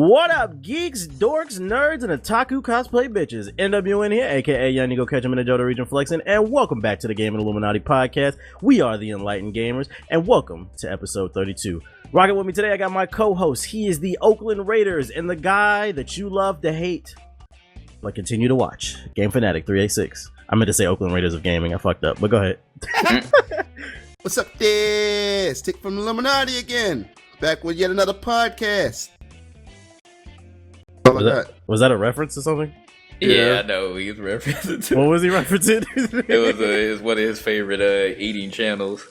What up, geeks, dorks, nerds, and otaku cosplay bitches? NWN here, aka Young Go Catch 'em in the Johto region flexing, and welcome back to the Gaming Illuminati podcast. We are the Enlightened Gamers, and welcome to episode 32. Rocking with me today, I got my co-host. He is the Oakland Raiders and the guy that you love to hate, but continue to watch. Game Fanatic 386. I meant to say Oakland Raiders of Gaming. I fucked up, but go ahead. What's up there? Stick from Illuminati again. Back with yet another podcast. Was that a reference to something? Yeah, I know. He was referencing to. What was he referencing? it was one of his favorite eating channels.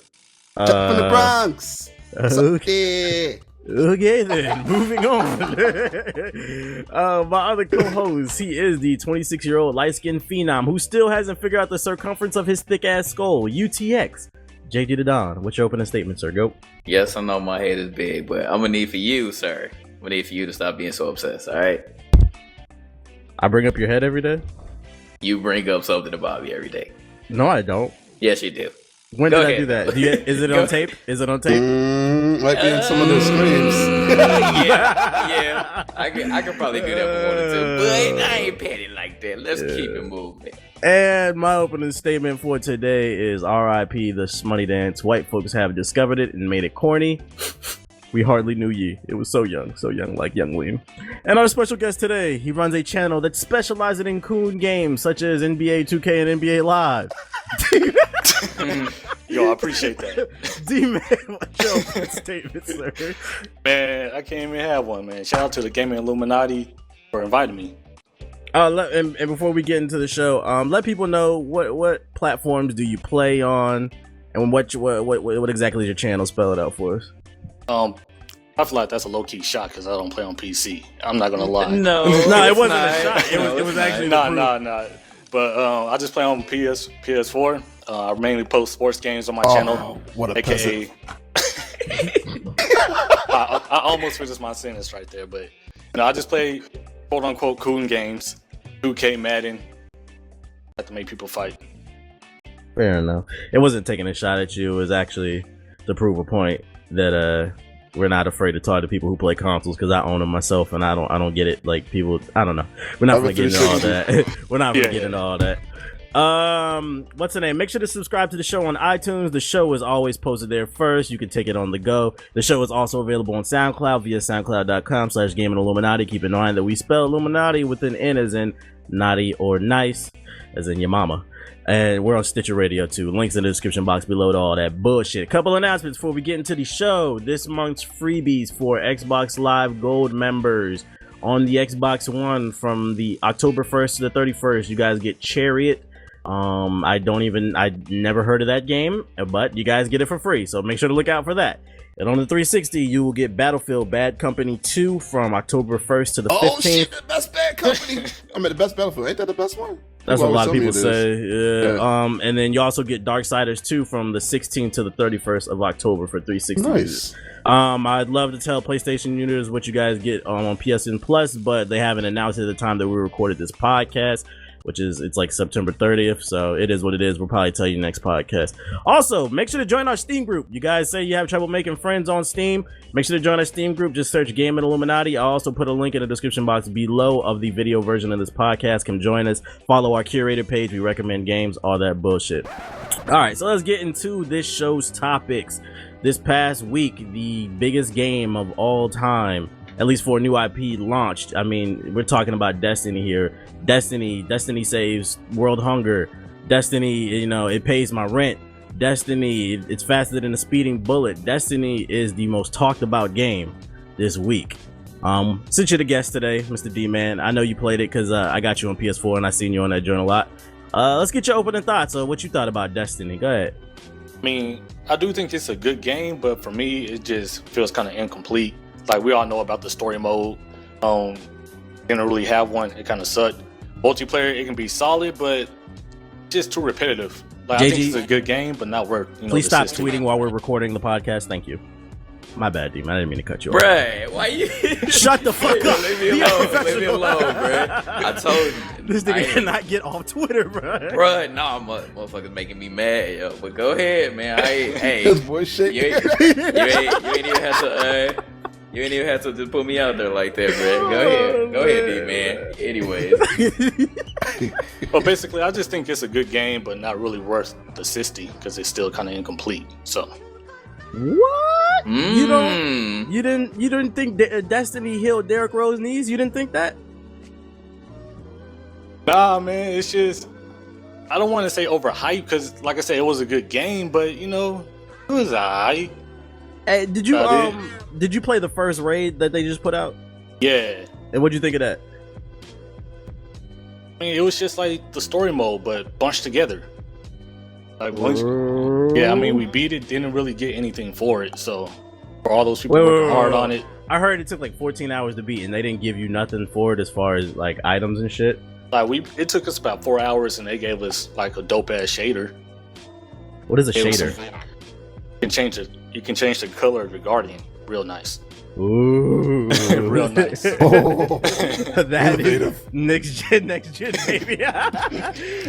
Chuck from the Bronx. What's up there? Okay then, moving on. My other co-host, he is the 26-year-old light-skinned phenom who still hasn't figured out the circumference of his thick-ass skull, UTX. JD the Don, what's your opening statement, sir? Go. Yes, I know my head is big, but I'm gonna need for you, sir. I'm gonna need for you to stop being so obsessed, alright? I bring up your head every day? You bring up something about me every day. No, I don't. Yes, you do. When did I do that? Is it on tape? Is it on tape? Might be in some of those streams. yeah. I could probably do that for one or two, but I ain't petty like that. Let's keep it moving. And my opening statement for today is RIP the Smutty Dance. White folks have discovered it and made it corny. We hardly knew ye. It was so young like Young Liam. And our special guest today, he runs a channel that specializes in coon games such as NBA 2K and NBA Live. Yo, I appreciate that. D-Man, what's your opening statement, sir? Man, I can't even have one, man. Shout out to the Gaming Illuminati for inviting me. And before we get into the show, let people know what platforms do you play on, and what exactly is your channel? Spell it out for us. I feel like that's a low-key shot because I don't play on PC. I'm not gonna lie. No, it wasn't a shot. It was actually nah. But I just play on PS4. I mainly post sports games on my channel. What a AKA. I almost finished my sentence right there, but I just play quote-unquote coon games, 2K, Madden. I have to make people fight. Fair enough. It wasn't taking a shot at you. It was actually to prove a point that we're not afraid to talk to people who play consoles, because I own them myself and I don't get it. Like, people, I don't know. We're not gonna get into all that. We're not gonna get into all that. What's the name? Make sure to subscribe to the show on iTunes. The show is always posted there first. You can take it on the go. The show is also available on SoundCloud via soundcloud.com/gamingilluminati. Keep in mind that we spell Illuminati with an N as in naughty or nice, as in your mama. And we're on Stitcher Radio too. Links in the description box below to all that bullshit. A couple announcements before we get into the show. This month's freebies for Xbox Live Gold members. On the Xbox One, from the October 1st to the 31st, you guys get Chariot. I never heard of that game, but you guys get it for free, so make sure to look out for that. And on the 360, you will get Battlefield Bad Company 2 from October 1st to the 15th. Oh shit, the best Bad Company. I mean, the best Battlefield. Ain't that the best one? That's what a lot of people say. Yeah. And then you also get Darksiders 2 from the 16th to the 31st of October for 360. Nice. I'd love to tell PlayStation users what you guys get on PSN Plus, but they haven't announced it at the time that we recorded this podcast, which is, it's like September 30th, so it is what it is. We'll probably tell you next podcast. Also, make sure to join our Steam group. You guys say you have trouble making friends on Steam. Make sure to join our Steam group. Just search Gaming Illuminati. I'll also put a link in the description box below of the video version of this podcast. Come join us. Follow our curated page. We recommend games, all that bullshit. All right, so let's get into this show's topics. This past week, the biggest game of all time, at least for a new IP, launched. I mean, we're talking about Destiny here. Destiny saves world hunger. Destiny, it pays my rent. Destiny, it's faster than a speeding bullet. Destiny is the most talked about game this week. Since you're the guest today, Mr. D-Man, I know you played it because I got you on PS4 and I seen you on that joint a lot. Let's get your opening thoughts on what you thought about Destiny. Go ahead. I mean, I do think it's a good game, but for me, it just feels kind of incomplete. Like, we all know about the story mode. Didn't really have one. It kind of sucked. Multiplayer, it can be solid, but just too repetitive. Like, I think it's a good game, but not worth. Please stop tweeting while we're recording the podcast. Thank you. My bad, D-Man. I didn't mean to cut you off. Bruh, why you? Shut the fuck up. Leave me alone. Leave me alone, bruh. I told you. This nigga cannot get off Twitter, bruh. Bruh, nah, motherfuckers making me mad, yo. But go ahead, man. Hey, This boy shit. you ain't even have to. You You ain't even have to just put me out there like that, bro. Go ahead, D-man. Anyways. Well, basically, I just think it's a good game, but not really worth the 60 because it's still kind of incomplete. So, what? You didn't think Destiny healed Derrick Rose's knees? You didn't think that? Nah, man, it's just I don't want to say overhyped because, like I said, it was a good game, but it was alright. Hey, did you play the first raid that they just put out? Yeah. And what'd you think of that? I mean, it was just like the story mode, but bunched together. Like, we beat it, didn't really get anything for it. So, for all those people working hard on it, I heard it took like 14 hours to beat, and they didn't give you nothing for it as far as like items and shit. It took us about 4 hours, and they gave us like a dope ass shader. What is a shader? You can change the color of your guardian. Real nice. Ooh, real nice. That is next gen, baby.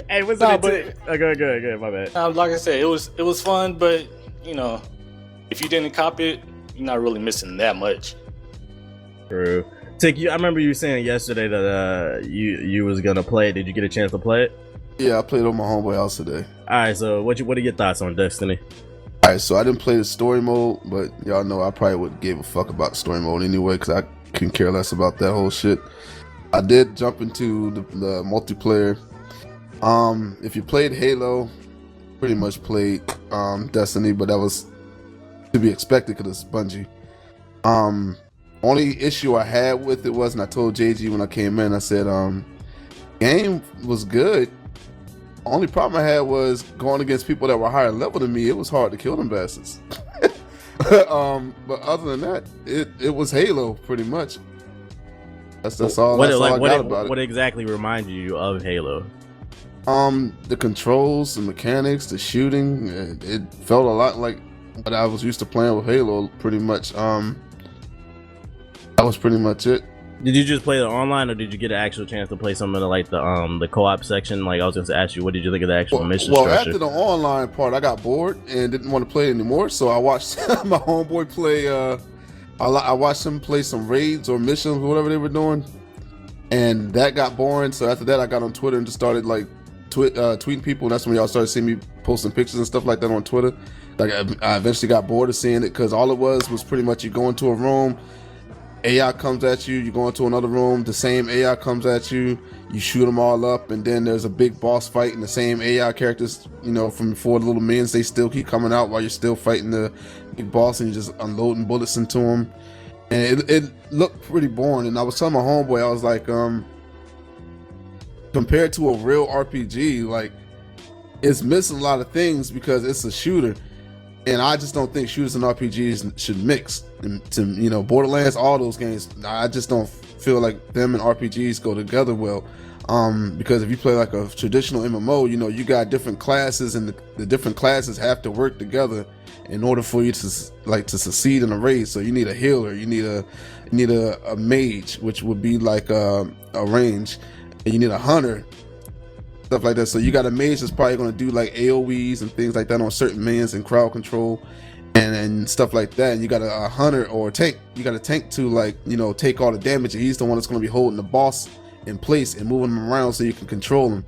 Hey, what's up? Go ahead, my bad. Like I said, it was fun, but if you didn't cop it, you're not really missing that much. True. Tick, I remember you saying yesterday that you was gonna play it. Did you get a chance to play it? Yeah, I played on my homeboy house today. All right, so what are your thoughts on Destiny? Alright, so I didn't play the story mode, but y'all know I probably wouldn't give a fuck about the story mode anyway, because I couldn't care less about that whole shit. I did jump into the multiplayer. If you played Halo, pretty much played Destiny, but that was to be expected because it's Bungie. Only issue I had with it was, and I told JG when I came in, I said, game was good. Only problem I had was going against people that were higher level than me. It was hard to kill them bastards. But other than that, it was Halo pretty much. That's all. I got about it. What exactly reminded you of Halo? The controls, the mechanics, the shooting. It felt a lot like what I was used to playing with Halo. Pretty much. That was pretty much it. Did you just play the online, or did you get an actual chance to play some of the co-op section? Like I was going to ask you, what did you think of the actual mission structure? After the online part, I got bored and didn't want to play it anymore. So I watched my homeboy play. I watched him play some raids or missions, or whatever they were doing, and that got boring. So after that, I got on Twitter and just started tweeting people. And that's when y'all started seeing me posting pictures and stuff like that on Twitter. Like I eventually got bored of seeing it because all it was pretty much you go into a room. AI comes at you, you go into another room, the same AI comes at you, you shoot them all up, and then there's a big boss fight, and the same AI characters, from before the little minions, they still keep coming out while you're still fighting the big boss, and you're just unloading bullets into them. And it looked pretty boring, and I was telling my homeboy, I was like, compared to a real RPG, like, it's missing a lot of things because it's a shooter. And I just don't think shooters and RPGs should mix. And to Borderlands, all those games, I just don't feel like them and RPGs go together well. Because if you play like a traditional MMO, you got different classes, and the different classes have to work together in order for you to succeed in a raid. So you need a healer, you need a mage, which would be like a range, and you need a hunter. Stuff like that. So you got a mage that's probably going to do like AoEs and things like that on certain minions and crowd control and stuff like that. And you got a hunter or a tank. You got a tank to take all the damage, and he's the one that's going to be holding the boss in place and moving him around so you can control him.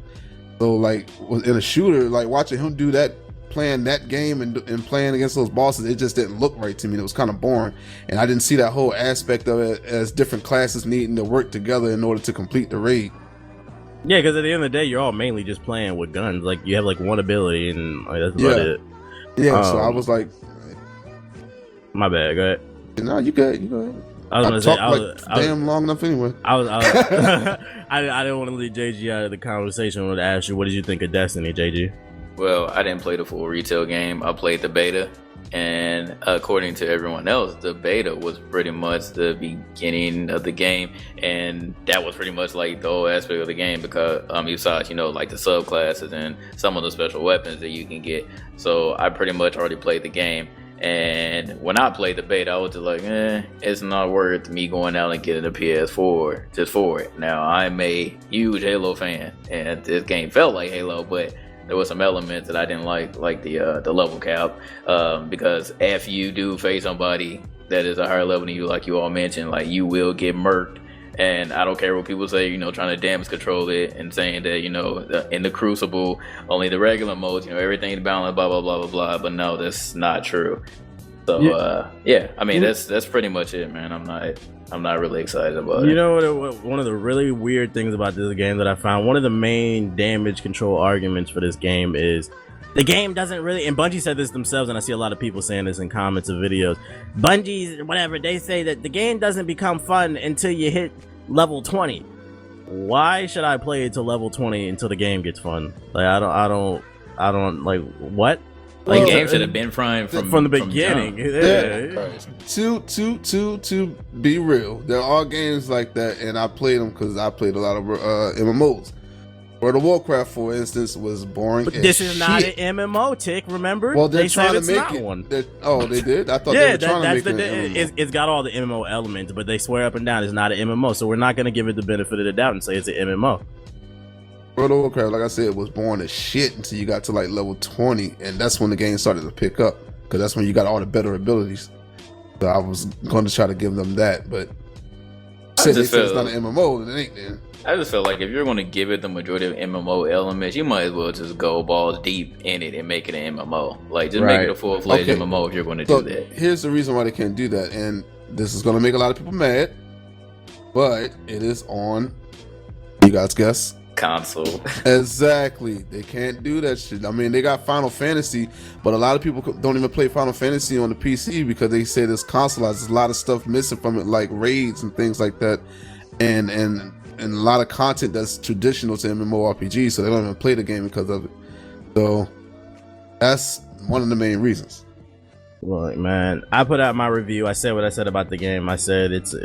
So like in a shooter, like watching him do that, playing that game and playing against those bosses, it just didn't look right to me. It was kind of boring, and I didn't see that whole aspect of it as different classes needing to work together in order to complete the raid. Yeah, because at the end of the day, you're all mainly just playing with guns. Like, you have, one ability, and that's about it. Yeah, so I was like... My bad, go ahead. No, you good, you good. I was going to say... damn long enough anyway. I didn't want to leave JG out of the conversation. I wanted to ask you, what did you think of Destiny, JG? Well, I didn't play the full retail game. I played the beta. And according to everyone else, the beta was pretty much the beginning of the game, and that was pretty much like the whole aspect of the game because besides like the subclasses and some of the special weapons that you can get. So I pretty much already played the game, and when I played the beta, I was just like, it's not worth me going out and getting a PS4 just for it. Now I'm a huge Halo fan, and this game felt like Halo, but there was some elements that I didn't like the level cap, because if you do face somebody that is a higher level than you, like you all mentioned, like you will get murked. And I don't care what people say, trying to damage control it and saying that, in the Crucible, only the regular modes, everything's balanced, blah, blah, blah, blah, blah. But no, that's not true. So, that's pretty much it, man. I'm not really excited about it. You know what? One of the really weird things about this game that I found, one of the main damage control arguments for this game is the game doesn't really, and Bungie said this themselves, and I see a lot of people saying this in comments of videos. Bungie's, whatever, they say that the game doesn't become fun until you hit level 20. Why should I play it to level 20 until the game gets fun? Like, I don't like, what? Like, the game should have been fun from the beginning. To be real, there are games like that, and I played them because I played a lot of MMOs. World of Warcraft, for instance, was boring. But this is not an MMO, Tick. Remember? Well, they're trying said to make it. One. They did. I thought they were trying to make it an MMO. It's got all the MMO elements, but they swear up and down it's not an MMO. So we're not going to give it the benefit of the doubt and say it's an MMO. World of Warcraft, like I said, was boring as shit until you got to like level 20, and that's when the game started to pick up because that's when you got all the better abilities. So I was going to try to give them that, but since they said it's not an MMO, then it ain't then. I just feel like if you're going to give it the majority of MMO elements, you might as well just go balls deep in it and make it an MMO. Like, just make it a full-fledged MMO if you're going to do that. Here's the reason why they can't do that, and this is going to make a lot of people mad, but it is on, you guys guess? Console. Exactly. They can't do that shit. I mean, they got Final Fantasy, but a lot of people don't even play Final Fantasy on the PC because they say this console has a lot of stuff missing from it, like raids and things like that, and a lot of content that's traditional to MMORPG, so they don't even play the game because of it. So that's one of the main reasons. Look, man, I put out my review. I said what I said about the game. I said it's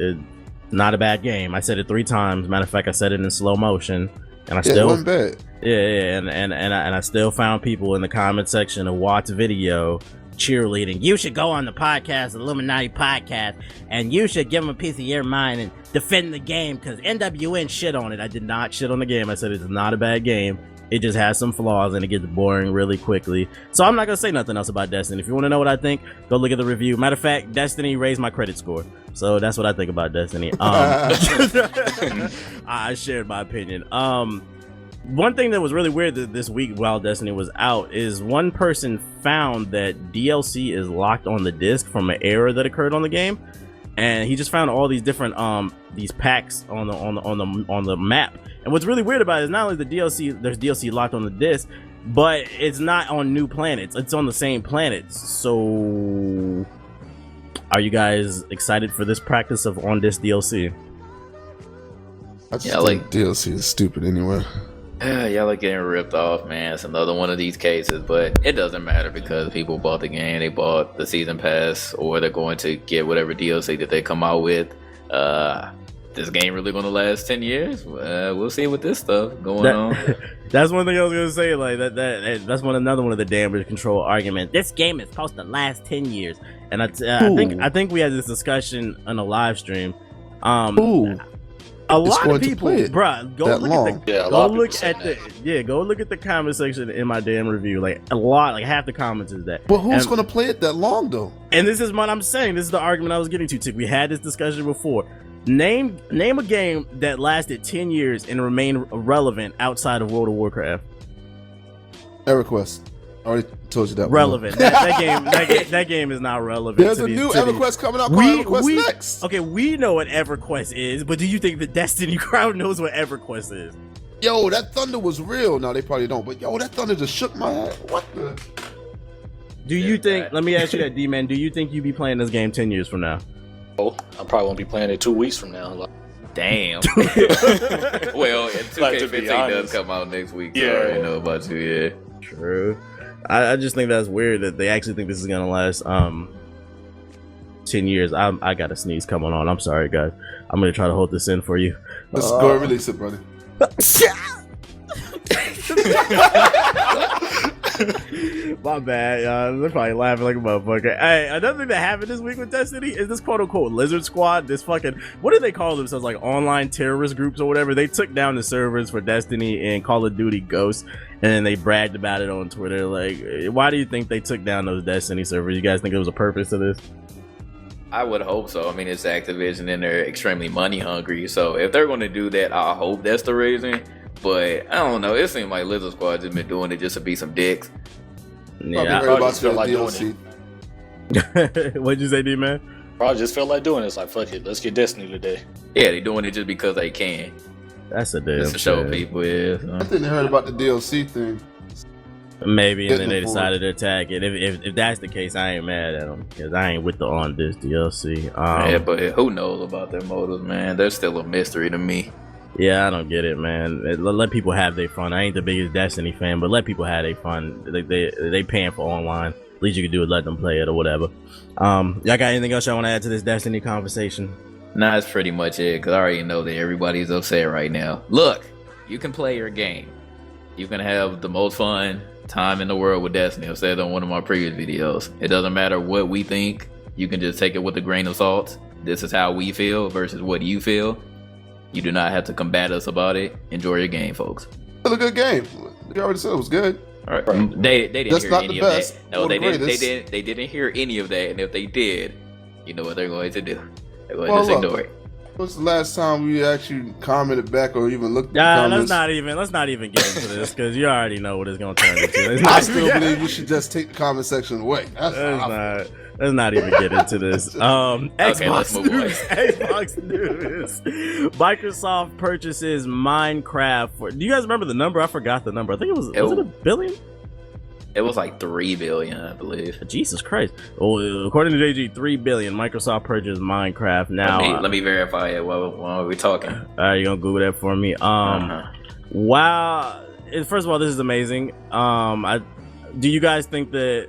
not a bad game. I said it 3 times. Matter of fact, I said it in slow motion, and I still it wasn't bad. Yeah, and I still found people in the comment section of Watt's video cheerleading. You should go on the podcast, Illuminati podcast, and you should give them a piece of your mind and defend the game because NWN shit on it. I did not shit on the game. I said it's not a bad game. It just has some flaws and it gets boring really quickly. So I'm not gonna say nothing else about Destiny. If you want to know what I think, go look at the review. Matter of fact, Destiny raised my credit score, so that's what I think about Destiny. I shared my opinion. One thing that was really weird this week while Destiny was out is one person found that DLC is locked on the disc from an error that occurred on the game, and he just found all these different these packs on the map. And what's really weird about it is not only there's DLC locked on the disc, but it's not on new planets. It's on the same planets. So, are you guys excited for this practice of on disc DLC? I just think DLC is stupid anyway. Y'all are getting ripped off, man. It's another one of these cases, but it doesn't matter because people bought the game, they bought the season pass, or they're going to get whatever DLC that they come out with. This game really going to last 10 years? We'll see with this stuff going on. That's one thing I was going to say. Like that's another one of the damage control arguments. This game is supposed to last 10 years, and I think we had this discussion on a live stream. A lot of people, bruh, go look at the comment section in my damn review. Like half the comments is that. But who's gonna play it that long though? And this is what I'm saying. This is the argument I was getting to. We had this discussion before. Name a game that lasted 10 years and remained relevant outside of World of Warcraft. EverQuest. I already told you that. Relevant. That game is not relevant. There's a new EverQuest coming out called EverQuest Next. Okay, we know what EverQuest is, but do you think the Destiny crowd knows what EverQuest is? Yo, that thunder was real. No, they probably don't. But yo, that thunder just shook my head. What the? Do you think? Let me ask you that, D-Man. Do you think you'd be playing this game 10 years from now? Oh, I probably won't be playing it 2 weeks from now. Damn. Well, 2K15 does come out next week. So I already know about you. Yeah. True. I just think that's weird that they actually think this is gonna last 10 years. I got a sneeze coming on. I'm sorry, guys. I'm gonna try to hold this in for you. Let's go and release it, buddy. My bad, y'all. They're probably laughing like a motherfucker. Hey, another thing that happened this week with Destiny is this quote-unquote Lizard Squad, this fucking, what do they call themselves, like online terrorist groups or whatever? They took down the servers for Destiny and Call of Duty Ghosts, and then they bragged about it on Twitter. Like, why do you think they took down those Destiny servers? You guys think there was a purpose to this? I would hope so. I mean, it's Activision and they're extremely money hungry. So if they're going to do that, I hope that's the reason. But I don't know. It seems like Lizard Squad just been doing it just to be some dicks. Yeah, Probably about just feel like doing DLC. What'd you say, D-Man? Probably just felt like doing it. It's like, fuck it, let's get Destiny today. Yeah, they're doing it just because they can. That's a damn Just to show shame. people, yeah. I think they heard about the DLC thing. Maybe, and then Getting they it decided to attack it. If that's the case, I ain't mad at them because I ain't with the on this DLC. Yeah, but who knows about their motives, man? They're still a mystery to me. Yeah, I don't get it, man. Let people have their fun. I ain't the biggest Destiny fan, but let people have their fun. They paying for online. Least you can do is let them play it or whatever. Y'all got anything else y'all want to add to this Destiny conversation? Nah, that's pretty much it, because I already know that everybody's upset right now. Look, you can play your game. You can have the most fun time in the world with Destiny. I've said on one of my previous videos. It doesn't matter what we think. You can just take it with a grain of salt. This is how we feel versus what you feel. You do not have to combat us about it. Enjoy your game, folks. It's a good game. You already said it was good. All right. They didn't That's hear not any the of best that. No, or they the didn't. greatest. They didn't hear any of that. And if they did, you know what they're going to do. They're going to Well, just look. ignore it. What's the last time we actually commented back or even looked at the Nah, comments? let's not even get into this because you already know what it's gonna turn into. I still believe we should just take the comment section away. Let's not even get into this. Okay, let's Xbox move on. news. Xbox news. Microsoft purchases Minecraft for. Do you guys remember the number? I forgot the number. I think it was it $1 billion? It was like 3 billion, I believe. Jesus Christ! Well, according to JG, 3 billion. Microsoft purchased Minecraft. Now, Let me verify it while we're talking. all right, you gonna Google that for me? Wow. First of all, this is amazing. Do you guys think that?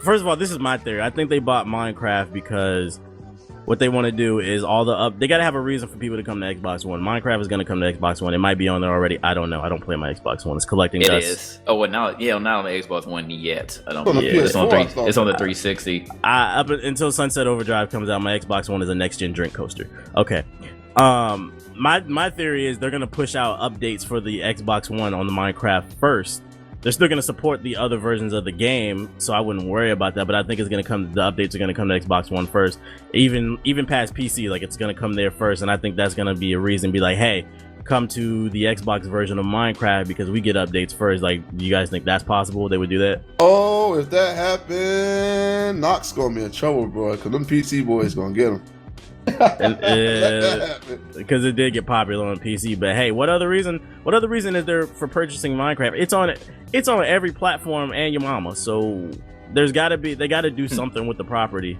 First of all, this is my theory. I think they bought Minecraft because what they want to do is they got to have a reason for people to come to Xbox One. Minecraft is going to come to Xbox One. It might be on there already. I don't know. I don't play my Xbox One. It's collecting It dust. is. Oh, well, not on the Xbox One yet. I don't. On the Yeah, it's on PS4, it's on the 360. Up until Sunset Overdrive comes out, my Xbox One is a next gen drink coaster. Okay. My theory is they're gonna push out updates for the Xbox One on the Minecraft first. They're still gonna support the other versions of the game, so I wouldn't worry about that. But I think the updates are gonna come to Xbox One first, even past PC. Like it's gonna come there first, and I think that's gonna be a reason. Be like, hey, come to the Xbox version of Minecraft because we get updates first. Like, do you guys think that's possible? They would do that? Oh, if that happened, Knox gonna be in trouble, bro. Cause them PC boys gonna get him. Because it did get popular on PC. But hey, what other reason is there for purchasing Minecraft? It's on every platform and your mama. So they got to do something with the property.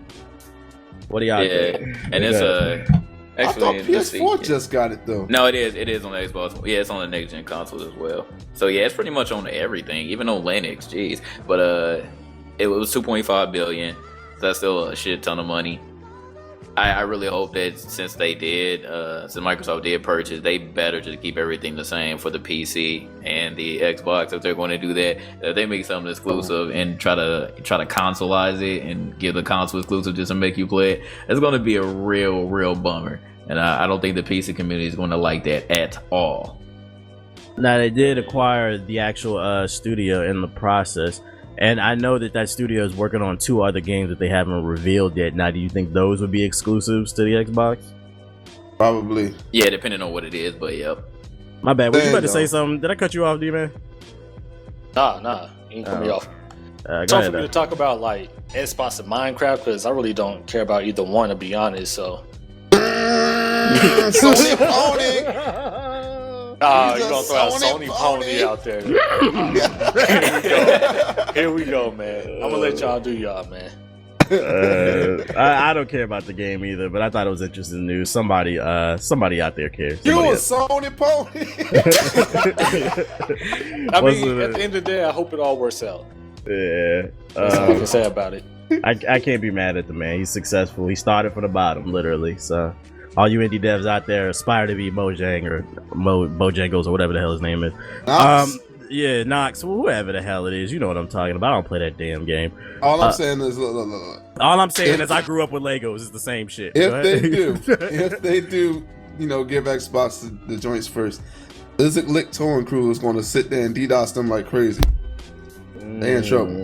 What do y'all think? And it's I thought actually PS4 just got it though. No, it is on the Xbox. Yeah, it's on the next gen consoles as well. So yeah, it's pretty much on everything, even on Linux. Jeez, but it was 2.5 billion. So that's still a shit ton of money. I really hope that since Microsoft did purchase, they better just keep everything the same for the PC and the Xbox. If they're going to do that, if they make something exclusive and try to consoleize it and give the console exclusive just to make you play it, it's going to be a real bummer. And I don't think the PC community is going to like that at all. Now they did acquire the actual studio in the process. And I know that studio is working on 2 other games that they haven't revealed yet. Now, do you think those would be exclusives to the Xbox? Probably. Yeah, depending on what it is, but yep. My bad. Were you about to There say you go. something? Did I cut you off, D-Man? Nah, you ain't cut me off. Go Time ahead. for me to talk about like Xbox and Minecraft because I really don't care about either one, to be honest. So, Sony pony. you're He's gonna a throw a Sony Sony pony pony. out there. Here we go, man. I'm gonna let y'all do y'all, man. I don't care about the game either, but I thought it was interesting news. Somebody out there cares. You Somebody a Sony pony. I What's mean, it? at the end of the day, I hope it all works out. Yeah. That's all I can say about it. I can't be mad at the man. He's successful. He started from the bottom, literally. So, all you indie devs out there aspire to be Mojang or Bojangles or whatever the hell his name is. Knox. Yeah, Knox, whoever the hell it is, you know what I'm talking about. I don't play that damn game. All I'm saying is, look. All I'm saying is I grew up with Legos. It's the same shit. Go If they do, give Xbox the joints first, Isaac Lick Towing Crew is going to sit there and DDoS them like crazy. They in trouble.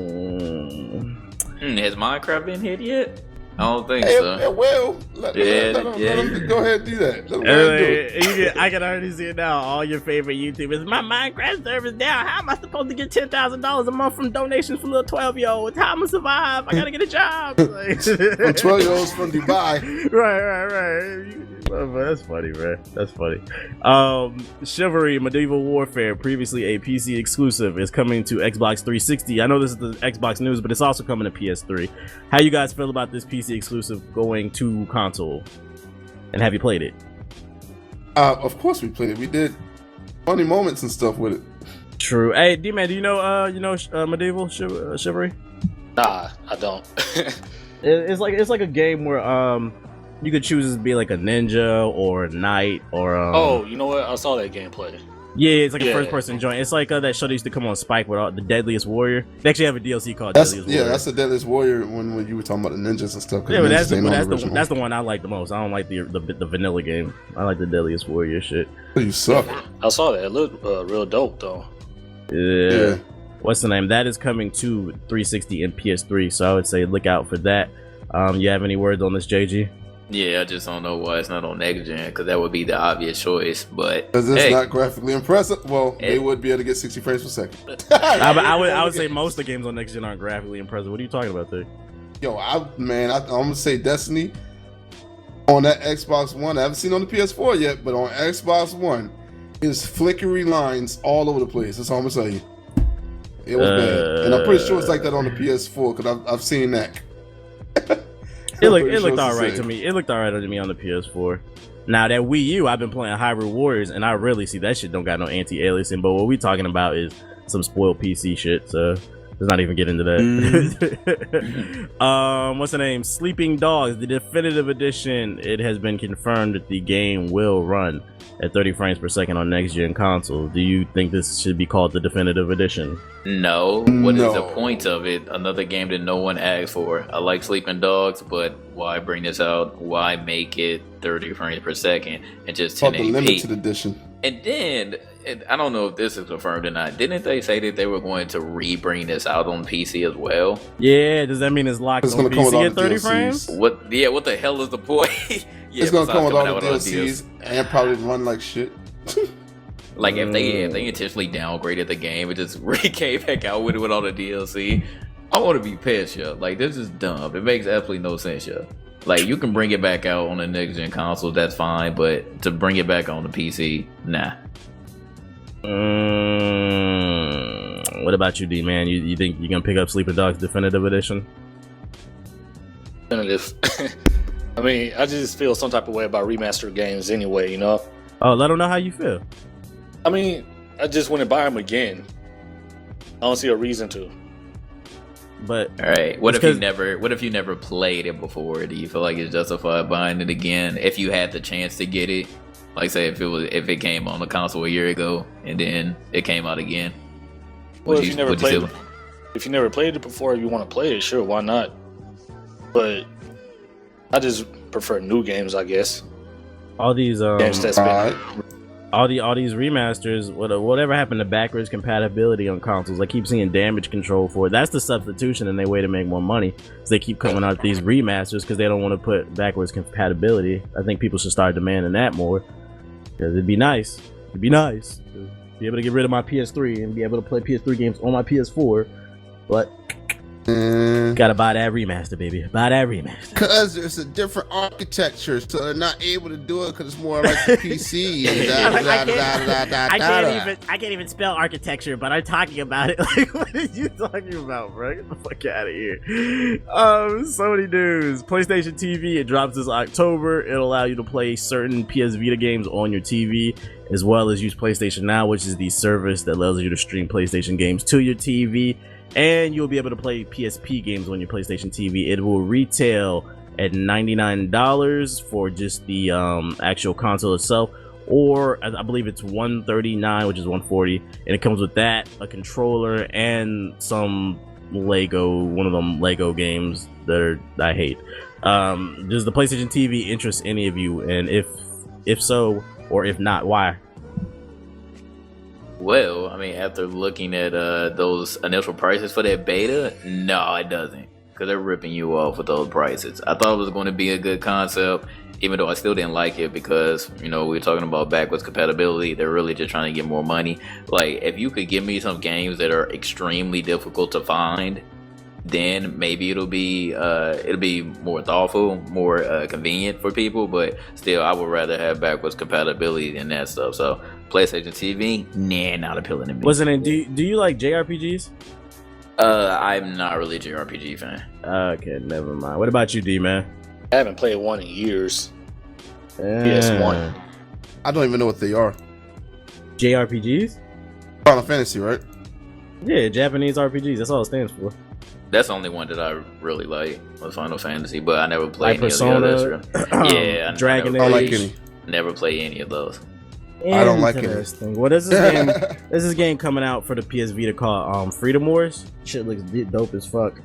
Has Minecraft been hit yet? I don't think Hey, so. well, let him go ahead and do that. Let him go ahead and do it. I can already see it now. All your favorite YouTubers. My Minecraft server's down. How am I supposed to get $10,000 a month from donations from little 12-year-olds? How am I gonna survive? I gotta get a job. Like, From 12-year-olds from Dubai. Right. That's funny, man. That's funny. Chivalry Medieval Warfare, previously a PC exclusive, is coming to Xbox 360. I know this is the Xbox news, but it's also coming to PS3. How you guys feel about this PC exclusive going to console? And have you played it? Of course we played it. We did funny moments and stuff with it. True. Hey, D-Man, do you know Medieval Chivalry? Nah, I don't. It's like a game where you could choose to be like a ninja or a knight or oh, you know what? I saw that gameplay. Yeah, it's like a first person joint. It's like that show that used to come on Spike with the Deadliest Warrior. They actually have a DLC called Deadliest Warrior. Yeah, that's the Deadliest Warrior when you were talking about the ninjas and stuff. Yeah, but that's the one I like the most. I don't like the vanilla game. I like the Deadliest Warrior shit. You suck. I saw that. It looked real dope though. Yeah. What's the name? That is coming to 360 and PS3, so I would say look out for that. You have any words on this, JG? Yeah, I just don't know why it's not on next gen, because that would be the obvious choice. But because it's not graphically impressive. Well, they would be able to get 60 frames per second. I would say most of the games on next gen aren't graphically impressive. What are you talking about there? Yo, I'm gonna say Destiny on that Xbox One. I haven't seen it on the PS4 yet, but on Xbox One, it's flickery lines all over the place. That's all I'm gonna tell you. It was bad, and I'm pretty sure it's like that on the PS4 because I've seen that. It looked alright to me. It looked alright to me on the PS4. Now that Wii U, I've been playing Hyrule Warriors, and I really see that shit don't got no anti-aliasing. But what we talking about is some spoiled PC shit. So let's not even get into that. What's the name? Sleeping Dogs, the definitive edition. It has been confirmed that the game will run at 30 frames per second on next gen console. Do you think this should be called the definitive edition? No. What is the point of it? Another game that no one asked for. I like Sleeping Dogs, but why bring this out? Why make it 30 frames per second and just 1080p? The limited edition. And then, I don't know if this is confirmed or not, didn't they say that they were going to re-bring this out on PC as well? Yeah, does that mean it's locked on PC at 30 frames? What the hell is the point? It's gonna come with all the DLCs and probably run like shit. Like if they intentionally downgraded the game and just came back out with all the DLC, I want to be pissed, yo. Like, this is dumb. It makes absolutely no sense, yo. Like, you can bring it back out on the next gen console, that's fine, but to bring it back on the PC, nah. What about you, D-Man? You think you're gonna pick up Sleeping Dogs Definitive Edition? Definitive. I mean, I just feel some type of way about remastered games anyway, you know? Oh, let them know how you feel. I mean, I just wouldn't buy them again. I don't see a reason to. But all right, what if you never played it before? Do you feel like it's justified buying it again if you had the chance to get it? Like, say if it came on the console a year ago and then it came out again. Well, if you never played it before, if you want to play it, sure, why not? But I just prefer new games, I guess. All these games that's been all these remasters, whatever happened to backwards compatibility on consoles? I keep seeing damage control for it. That's the substitution and their way to make more money. So they keep coming out these remasters because they don't want to put backwards compatibility. I think people should start demanding that more because it'd be nice. It'd be nice to be able to get rid of my PS3 and be able to play PS3 games on my PS4. But gotta buy that remaster, baby. Buy that remaster. Because there's a different architecture, so they're not able to do it because it's more like the PC. I can't even spell architecture, but I'm talking about it. Like, what are you talking about, bro? Get the fuck out of here. So many news. PlayStation TV, it drops this October. It'll allow you to play certain PS Vita games on your TV, as well as use PlayStation Now, which is the service that allows you to stream PlayStation games to your TV. And you'll be able to play PSP games on your PlayStation TV. It will retail at $99 for just the actual console itself, or I believe it's $139, which is $140, and it comes with that, a controller, and some one of them Lego games that I hate. Does the PlayStation TV interest any of you? And if so, or if not, why? Well, I mean, after looking at those initial prices for that beta, no, it doesn't. because they're ripping you off with those prices. I thought it was going to be a good concept, even though I still didn't like it because, you know, we were talking about backwards compatibility. They're really just trying to get more money. Like, if you could give me some games that are extremely difficult to find, then maybe it'll be more thoughtful, more convenient for people. But still, I would rather have backwards compatibility than that stuff. So PlayStation TV, nah, not appealing to me. Wasn't it? Do you like JRPGs? I'm not really a JRPG fan. Okay, never mind. What about you, D man? I haven't played one in years. PS1. I don't even know what they are. JRPGs? Final Fantasy, right? Yeah, Japanese RPGs. That's all it stands for. That's the only one that I really like was Final Fantasy, but I never played Like any Persona, of the others. Yeah, Dragon I I never, don't Age. like any. never play any of those. I don't like it. Interesting. Well, there's this game. There's this game coming out for the PS Vita called Freedom Wars. Shit looks dope as fuck.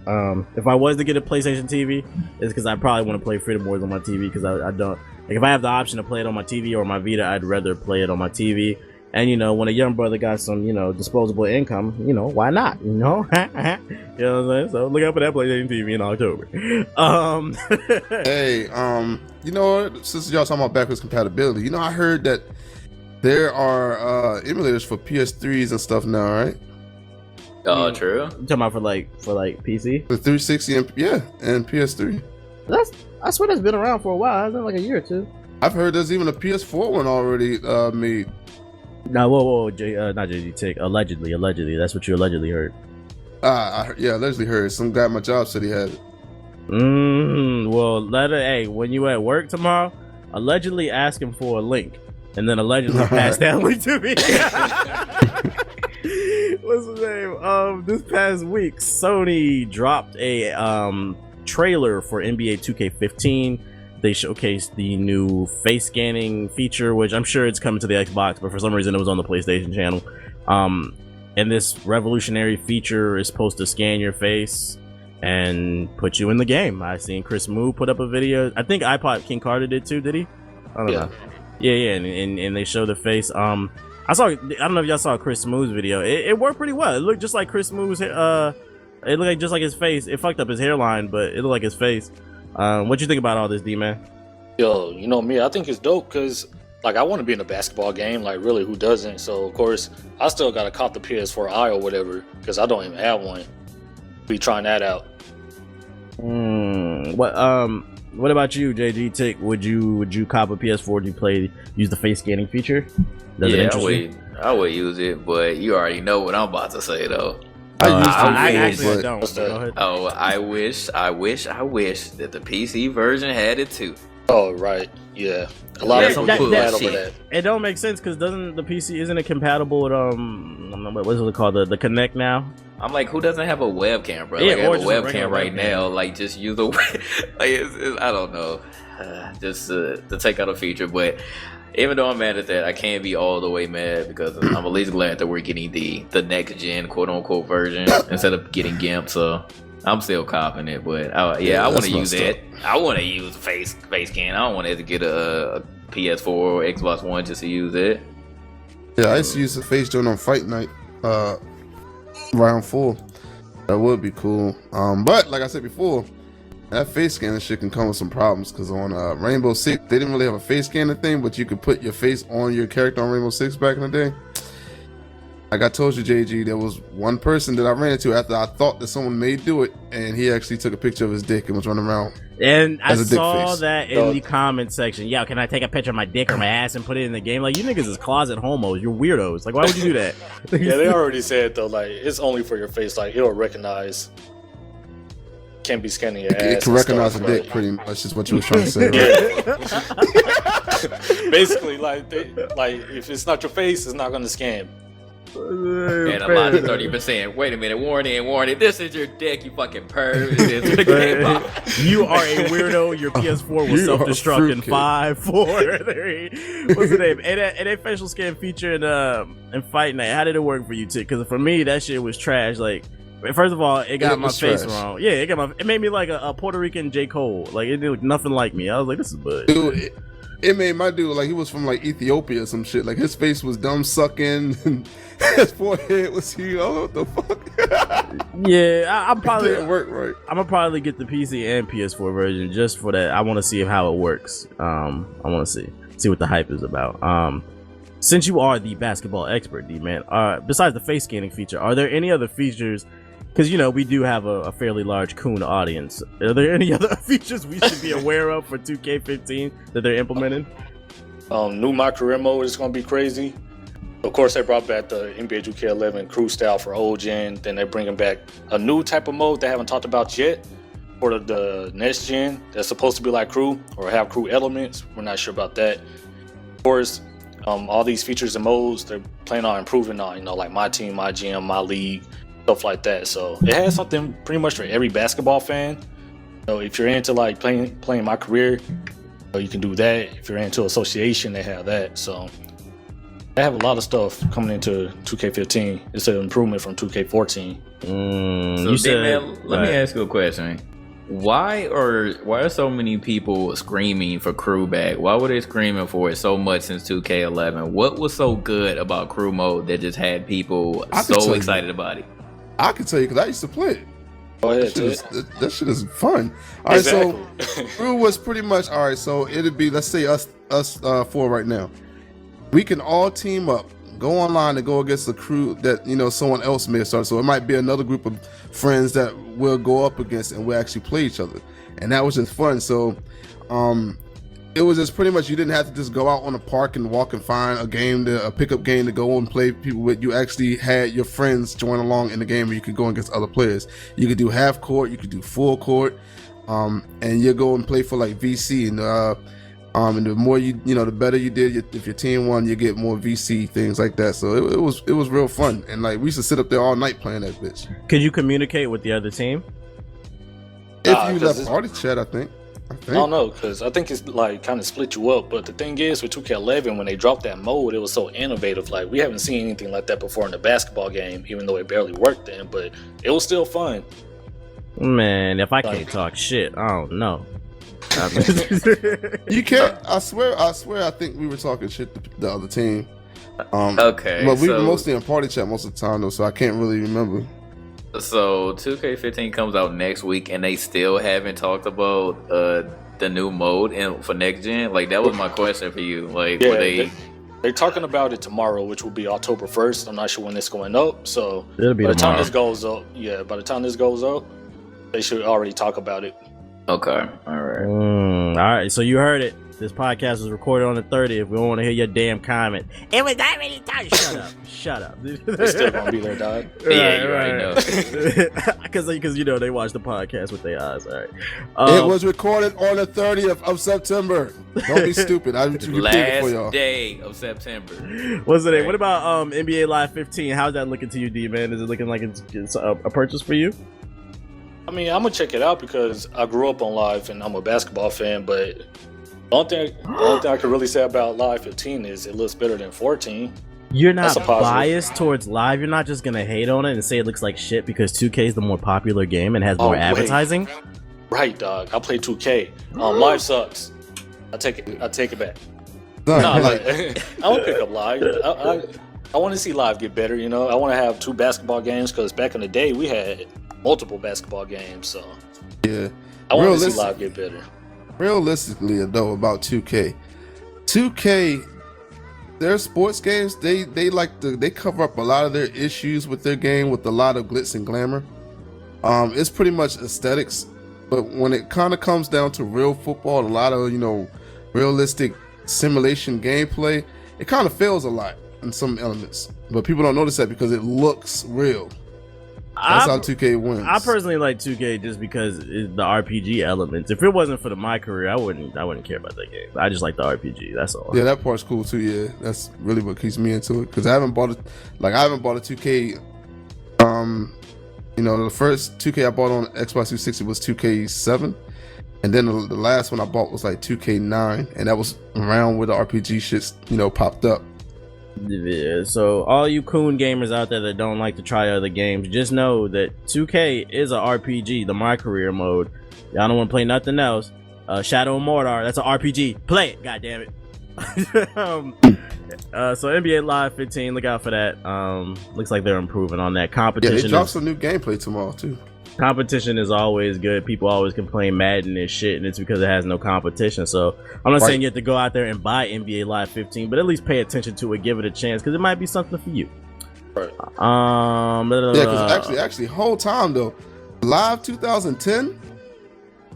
If I was to get a PlayStation TV, it's because I probably want to play Freedom Wars on my TV because I don't. Like, if I have the option to play it on my TV or my Vita, I'd rather play it on my TV. And, you know, when a young brother got some, you know, disposable income, you know, why not? You know? You know what I'm saying? So look out for that PlayStation TV in October. Hey, you know what? Since y'all talking about backwards compatibility, you know, I heard that there are emulators for PS3s and stuff now, right? Oh, true. You talking about for PC? The 360 and PS3. I swear that's been around for a while. Hasn't it, like a year or two? I've heard there's even a PS4 one already made. No, whoa, not JG Tick. Allegedly. That's what you allegedly heard. Yeah, allegedly heard. Some guy at my job said he had it. Well, hey, when you at work tomorrow, allegedly ask him for a link, and then allegedly pass that link to me. What's the name? This past week, Sony dropped a trailer for NBA 2K15. They showcased the new face scanning feature, which I'm sure it's coming to the Xbox, but for some reason it was on the PlayStation channel. And this revolutionary feature is supposed to scan your face and put you in the game. I seen Chris Moo put up a video. I think iPod King Carter did too, did he? I don't know. Yeah, and they showed the face. I don't know if y'all saw Chris Moo's video. It worked pretty well. It looked just like Chris Moo's it looked like just like his face. It fucked up his hairline, but it looked like his face. What you think about all this, D-Man? Yo, you know me, I think it's dope because, like, I want to be in a basketball game. Like, really, who doesn't? So, of course, I still got to cop the PS4i or whatever because I don't even have one. Be trying that out. What about you, JG Tick? Would you cop a PS4? Do you use the face scanning feature? I would use it, but you already know what I'm about to say, though. I actually don't. Go ahead. Oh, I wish that the PC version had it too. Oh, right. Yeah. A lot of people mad over that. It don't make sense because doesn't the PC, isn't it compatible with what's it called, the Kinect now? I'm like, who doesn't have a webcam, bro? Yeah, like, I have a webcam right now. Like, just use a like, I don't know, just to take out a feature. But even though I'm mad at that, I can't be all the way mad because I'm at least glad that we're getting the next gen quote unquote version instead of getting GIMP. So I'm still copping it. But I want to use it. I want to use face scan. I don't want to get a PS4 or Xbox One just to use it. Yeah, I used to use the face joint on Fight Night, round 4. That would be cool. But like I said before, that face scanning shit can come with some problems because on Rainbow Six, they didn't really have a face scanning thing, but you could put your face on your character on Rainbow Six back in the day. Like I told you, JG, there was one person that I ran into after I thought that someone may do it, and he actually took a picture of his dick and was running around. And I saw that in the comment section. Yeah, can I take a picture of my dick or my ass and put it in the game? Like, you niggas is closet homos. You're weirdos. Like, why would you do that? Yeah, they already said though. Like, it's only for your face. Like, it'll recognize. Can't be scanning your ass. It can recognize a dick, pretty much. Is what you was trying to say. Right? Basically, like if it's not your face, it's not gonna scan. And a lot of 30%. Wait a minute, warning. This is your dick, you fucking perv. You are a weirdo. Your PS4 will self-destruct in 5, 4, 3. What's the name? And that facial scan feature in Fight Night. How did it work for you, Tick? Because for me, that shit was trash. Like, first of all, it got my face wrong. Yeah, it made me like a Puerto Rican J. Cole. Like, it did nothing like me. I was like, this is bud. Dude, it made my dude like he was from like Ethiopia or some shit. Like his face was dumb sucking, and his forehead was huge. Oh, what the fuck? Yeah, I'm probably It didn't work right. I'm gonna probably get the PC and PS4 version just for that. I want to see how it works. I want to see what the hype is about. Since you are the basketball expert, D-Man, besides the face scanning feature, are there any other features? Because, you know, we do have a fairly large Coon audience. Are there any other features we should be aware of for 2K15 that they're implementing? New My Career mode is going to be crazy. Of course, they brought back the NBA 2K11 crew style for old gen. Then they're bringing back a new type of mode they haven't talked about yet for the next gen that's supposed to be like crew or have crew elements. We're not sure about that. Of course, all these features and modes, they're planning on improving on, you know, like my team, my GM, my league, stuff like that. So it has something pretty much for every basketball fan. So if you're into like playing My Career, you can do that. If you're into association, they have that. So they have a lot of stuff coming into 2K15. It's an improvement from 2K14. So let me ask you a question. Why are so many people screaming for crew back? Why were they screaming for it so much since 2K11? What was so good about crew mode that just had people so excited about it? I can tell you because I used to play it. Go ahead, that shit is fun. All right, so crew was pretty much all right. So it'd be, let's say us four right now. We can all team up, go online and go against a crew that, you know, someone else may have started. So it might be another group of friends that we'll go up against and we'll actually play each other. And that was just fun. So it was just pretty much, you didn't have to just go out on a park and walk and find a pickup game to go and play people with. You actually had your friends join along in the game where you could go against other players. You could do half court, you could do full court, and you go and play for like VC. And the more you know, the better you did. If your team won, you get more VC, things like that. So it was real fun. And like we used to sit up there all night playing that bitch. Could you communicate with the other team? If you left party chat, I think. I don't know, because I think it's like kind of split you up. But the thing is, with 2K11, when they dropped that mode, it was so innovative. Like, we haven't seen anything like that before in the basketball game, even though it barely worked then. But it was still fun. Man, if I can't talk shit, I don't know. You can't. I swear. I think we were talking shit to the other team. Okay, but we were mostly in party chat most of the time, though, so I can't really remember. So 2K15 comes out next week, and they still haven't talked about the new mode for next gen. Like, that was my question for you. Like, yeah, they're talking about it tomorrow, which will be October 1st. I'm not sure when it's going up. So it'll be by the tomorrow. time this goes up, they should already talk about it. Okay, all right. All right, so you heard it. This podcast was recorded on the 30th. We don't want to hear your damn comment. It was already done. Shut up. They're still gonna be there, dog. Yeah, you already know. Because you know they watch the podcast with their eyes. All right. It was recorded on the 30th of September. Don't be stupid. I repeat it for y'all. Last day of September. What's the name? What about NBA Live 15? How's that looking to you, D-Man? Is it looking like it's a purchase for you? I mean, I'm gonna check it out because I grew up on Live and I'm a basketball fan, but the only thing I can really say about Live 15 is it looks better than 14. You're not biased towards Live. You're not just gonna hate on it and say it looks like shit because 2K is the more popular game and has more advertising. Right, dog. I play 2K. Live sucks. I take it back. I want to pick up Live. I want to see Live get better. You know, I want to have 2 basketball games because back in the day we had multiple basketball games. So yeah, I want to see Live get better. Realistically, though, about 2K, their sports games, they cover up a lot of their issues with their game with a lot of glitz and glamour. It's pretty much aesthetics, but when it kind of comes down to real football, a lot of, you know, realistic simulation gameplay, it kind of fails a lot in some elements. But people don't notice that because it looks real. That's how 2K wins. I personally like 2K just because it's the RPG elements. If it wasn't for the My Career, I wouldn't care about that game. I just like the RPG. That's all. Yeah, that part's cool too. Yeah, that's really what keeps me into it because I haven't bought a 2K. You know, the first 2K I bought on Xbox 360 was 2K7, and then the last one I bought was like 2K9, and that was around where the RPG shits, you know, popped up. Yeah, so all you coon gamers out there that don't like to try other games, just know that 2K is a RPG, the My Career mode. Y'all don't want to play nothing else. Shadow of Mordor. That's an RPG. Play it. God damn it. So NBA Live 15. Look out for that. Looks like they're improving on that. Competition. Yeah, they dropped some new gameplay tomorrow too. Competition is always good. People always complain Madden is shit, and it's because it has no competition. So I'm not saying you have to go out there and buy NBA Live 15, but at least pay attention to it, give it a chance, because it might be something for you. Right. Because actually, whole time though, Live 2010,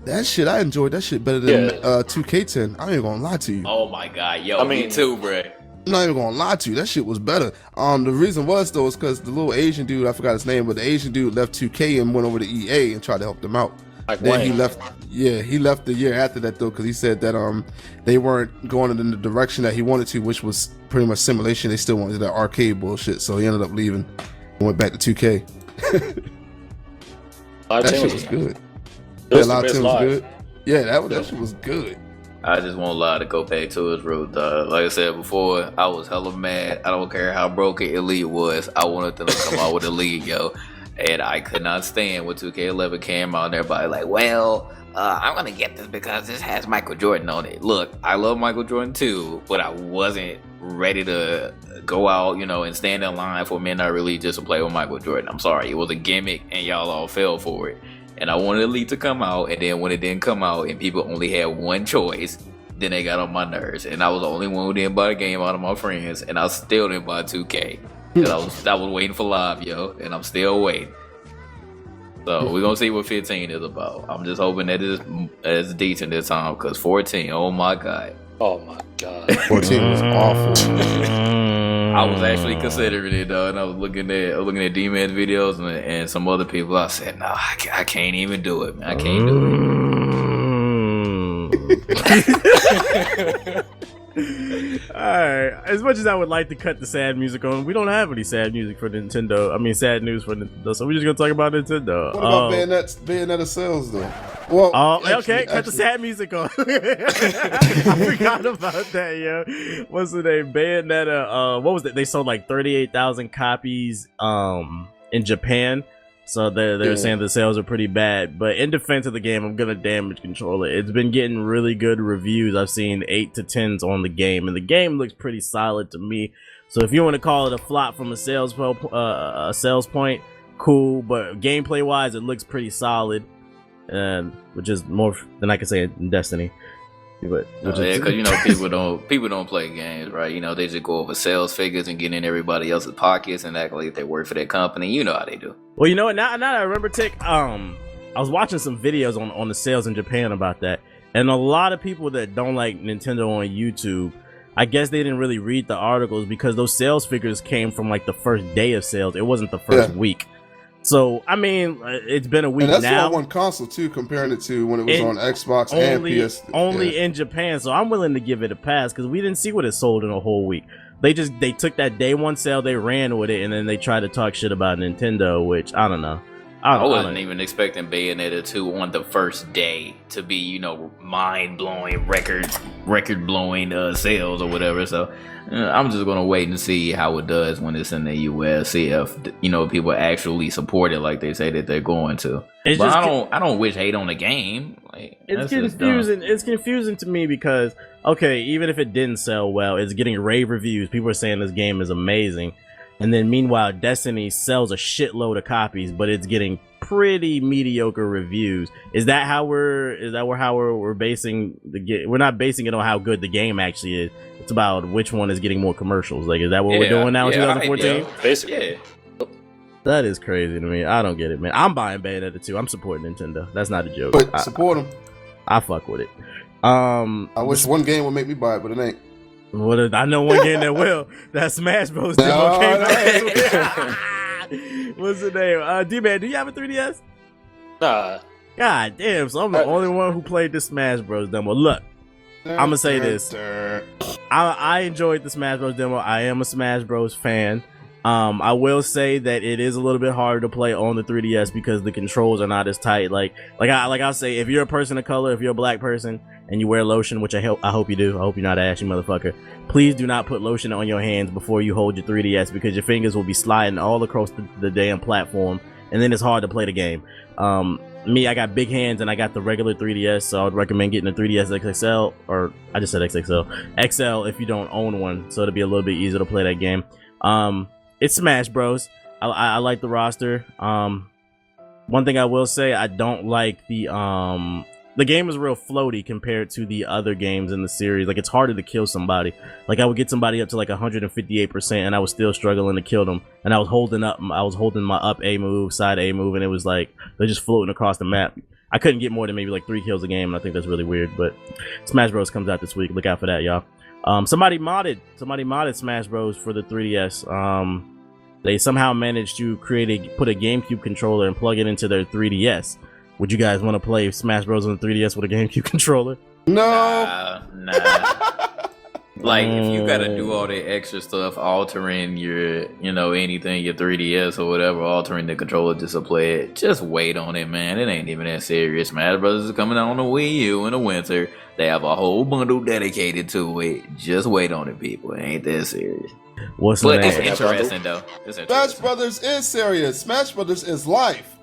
that shit I enjoyed that shit better than 2K10. I ain't gonna lie to you. Oh my god, yo, me too, bro. I'm not even gonna lie to you. That shit was better. The reason was though is because the little Asian dude, I forgot his name, but the Asian dude left 2K and went over to EA and tried to help them out. Then he left. Yeah, he left the year after that though, because he said that they weren't going in the direction that he wanted to, which was pretty much simulation. They still wanted that arcade bullshit, so he ended up leaving and went back to 2K. That shit was good. Live 10 was good. Yeah, that shit was good. I just won't lie to go back to his root, dog. Like I said before, I was hella mad. I don't care how broken Elite was. I wanted them to come out with Elite, yo. And I could not stand when 2K11 came out and everybody like, well, I'm going to get this because this has Michael Jordan on it. Look, I love Michael Jordan too, but I wasn't ready to go out, and stand in line for Midnight Release just to play with Michael Jordan. I'm sorry. It was a gimmick and y'all all fell for it. And I wanted Elite to come out, and then when it didn't come out and people only had one choice, then they got on my nerves. And I was the only one who didn't buy the game out of my friends, and I still didn't buy 2K. Cause I was waiting for Live, yo, and I'm still waiting. So we're gonna see what 15 is about. I'm just hoping that it's decent this time, because 14, oh my god. Oh my god. 14 was awful. I was actually considering it, though, and I was looking at D-Man's videos and some other people. I said, no, I can't even do it, man. I can't do it. Alright, as much as I would like to cut the sad music on, we don't have any sad music for Nintendo. I mean, sad news for Nintendo, so we're just gonna talk about Nintendo. What about Bayonetta sales though? Well, okay, cut the sad music on. I forgot about that, yo. What's the name? Bayonetta. What was it? They sold like 38,000 copies in Japan. So they're saying the sales are pretty bad. But in defense of the game, I'm gonna damage control it. It's been getting really good reviews. I've seen 8 to 10s on the game, and the game looks pretty solid to me. So if you want to call it a flop from a sales point, cool. But gameplay wise, it looks pretty solid, and which is more than I can say in Destiny. But because people don't play games, right? They just go over sales figures and get in everybody else's pockets and act like they work for their company. You know how they do. Well, you know what? Now that I remember, Tick, I was watching some videos on the sales in Japan about that, and a lot of people that don't like Nintendo on YouTube, I guess they didn't really read the articles because those sales figures came from like the first day of sales. It wasn't the first week. So, I mean, it's been a week now. And that's on one console, too, comparing it to when it was on Xbox and PS. Only in Japan, so I'm willing to give it a pass, because we didn't see what it sold in a whole week. They took that day one sale, they ran with it, and then they tried to talk shit about Nintendo, which, I don't know. I wasn't even expecting Bayonetta 2 on the first day to be, mind-blowing, record-blowing sales or whatever, so... I'm just gonna wait and see how it does when it's in the US. See if people actually support it like they say that they're going to. I don't wish hate on the game. Like, it's confusing. It's confusing to me because even if it didn't sell well, it's getting rave reviews. People are saying this game is amazing, and then meanwhile, Destiny sells a shitload of copies, but it's getting pretty mediocre reviews. Is that how we're basing the game? We're not basing it on how good the game actually is. It's about which one is getting more commercials. Like, is that what we're doing now in 2014? Basically. Yeah. That is crazy to me. I don't get it, man. I'm buying Bayonetta 2. I'm supporting Nintendo. That's not a joke. But support them. I fuck with it. I wish one game would make me buy it, but it ain't. I know one game that will. That Smash Bros. Demo came out. What's the name? D-Man, do you have a 3DS? Nah. God damn, so I'm the only one who played the Smash Bros. Demo. Look, I'm gonna say this. I enjoyed the Smash Bros. Demo. I am a Smash Bros. Fan. I will say that it is a little bit harder to play on the 3DS because the controls are not as tight. I'll say, if you're a person of color, if you're a black person and you wear lotion, which I hope you do. I hope you're not an ashy motherfucker. Please do not put lotion on your hands before you hold your 3DS because your fingers will be sliding all across the damn platform, and then it's hard to play the game. Me, I got big hands and I got the regular 3DS, so I would recommend getting the 3DS XXL, or I just said XL if you don't own one, so it'll be a little bit easier to play that game. It's Smash Bros. I like the roster. One thing I will say, I don't like the game is real floaty compared to the other games in the series. Like, it's harder to kill somebody. Like, I would get somebody up to like 158% and I was still struggling to kill them. And I was holding my up A move, side A move, and it was like they're just floating across the map. I couldn't get more than maybe like 3 kills a game, and I think that's really weird. But Smash Bros comes out this week. Look out for that, y'all. Somebody modded Smash Bros for the 3DS. They somehow managed to put a GameCube controller and plug it into their 3DS. Would you guys want to play Smash Bros on the 3DS with a GameCube controller? No. Nah. Like, if you gotta do all the extra stuff, altering your, anything, your 3DS or whatever, altering the controller just to play it, just wait on it, man. It ain't even that serious. Smash Bros is coming out on the Wii U in the winter. They have a whole bundle dedicated to it. Just wait on it, people. It ain't that serious. But it's interesting, though. Smash Brothers is serious. Smash Brothers is life.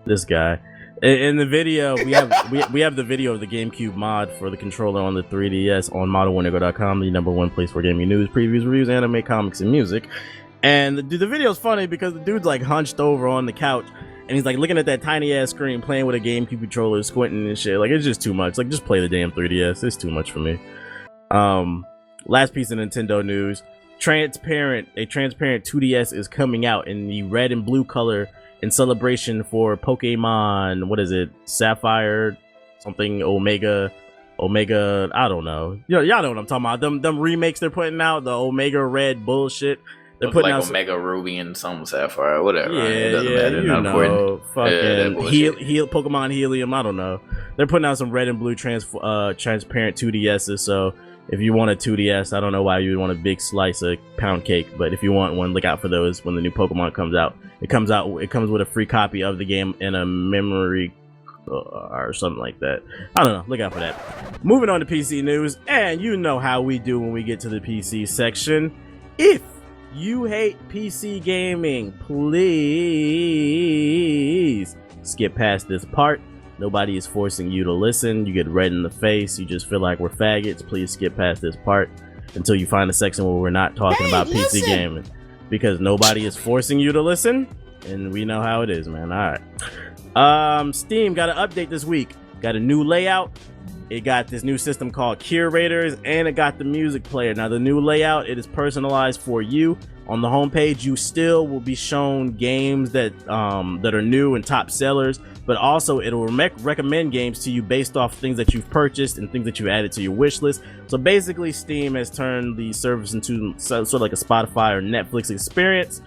This guy. In the video, we have the video of the GameCube mod for the controller on the 3DS on ModernWarNego.com, the #1 place for gaming news, previews, reviews, anime, comics, and music. And the video's funny because the dude's like hunched over on the couch and he's like looking at that tiny ass screen playing with a GameCube controller, squinting and shit. Like, it's just too much. Like, just play the damn 3DS. It's too much for me. Last piece of Nintendo news. A transparent 2DS is coming out in the red and blue color in celebration for Pokemon, what is it? Sapphire, something, Omega, I don't know. Y'all know what I'm talking about. Them remakes they're putting out, the Omega Red bullshit. They're putting out Omega Ruby and some Sapphire, whatever. Yeah, it doesn't matter. Fucking Pokemon Helium, I don't know. They're putting out some red and blue transparent 2DSs, so if you want a 2DS, I don't know why you would want a big slice of pound cake, but if you want one, look out for those when the new Pokemon comes out. It comes with a free copy of the game and a memory or something like that. I don't know. Look out for that. Moving on to PC news, and you know how we do when we get to the PC section. If you hate PC gaming, please skip past this part. Nobody is forcing you to listen. You get red in the face. You just feel like we're faggots. Please skip past this part until you find a section where we're not talking about PC gaming. Because nobody is forcing you to listen, and we know how it is, man. All right. Steam got an update this week. Got a new layout. It got this new system called Curators, and it got the music player. Now, the new layout, it is personalized for you. On the homepage, you still will be shown games that are new and top sellers, but also it'll recommend games to you based off things that you've purchased and things that you added to your wish list. So basically, Steam has turned the service into sort of like a Spotify or Netflix experience.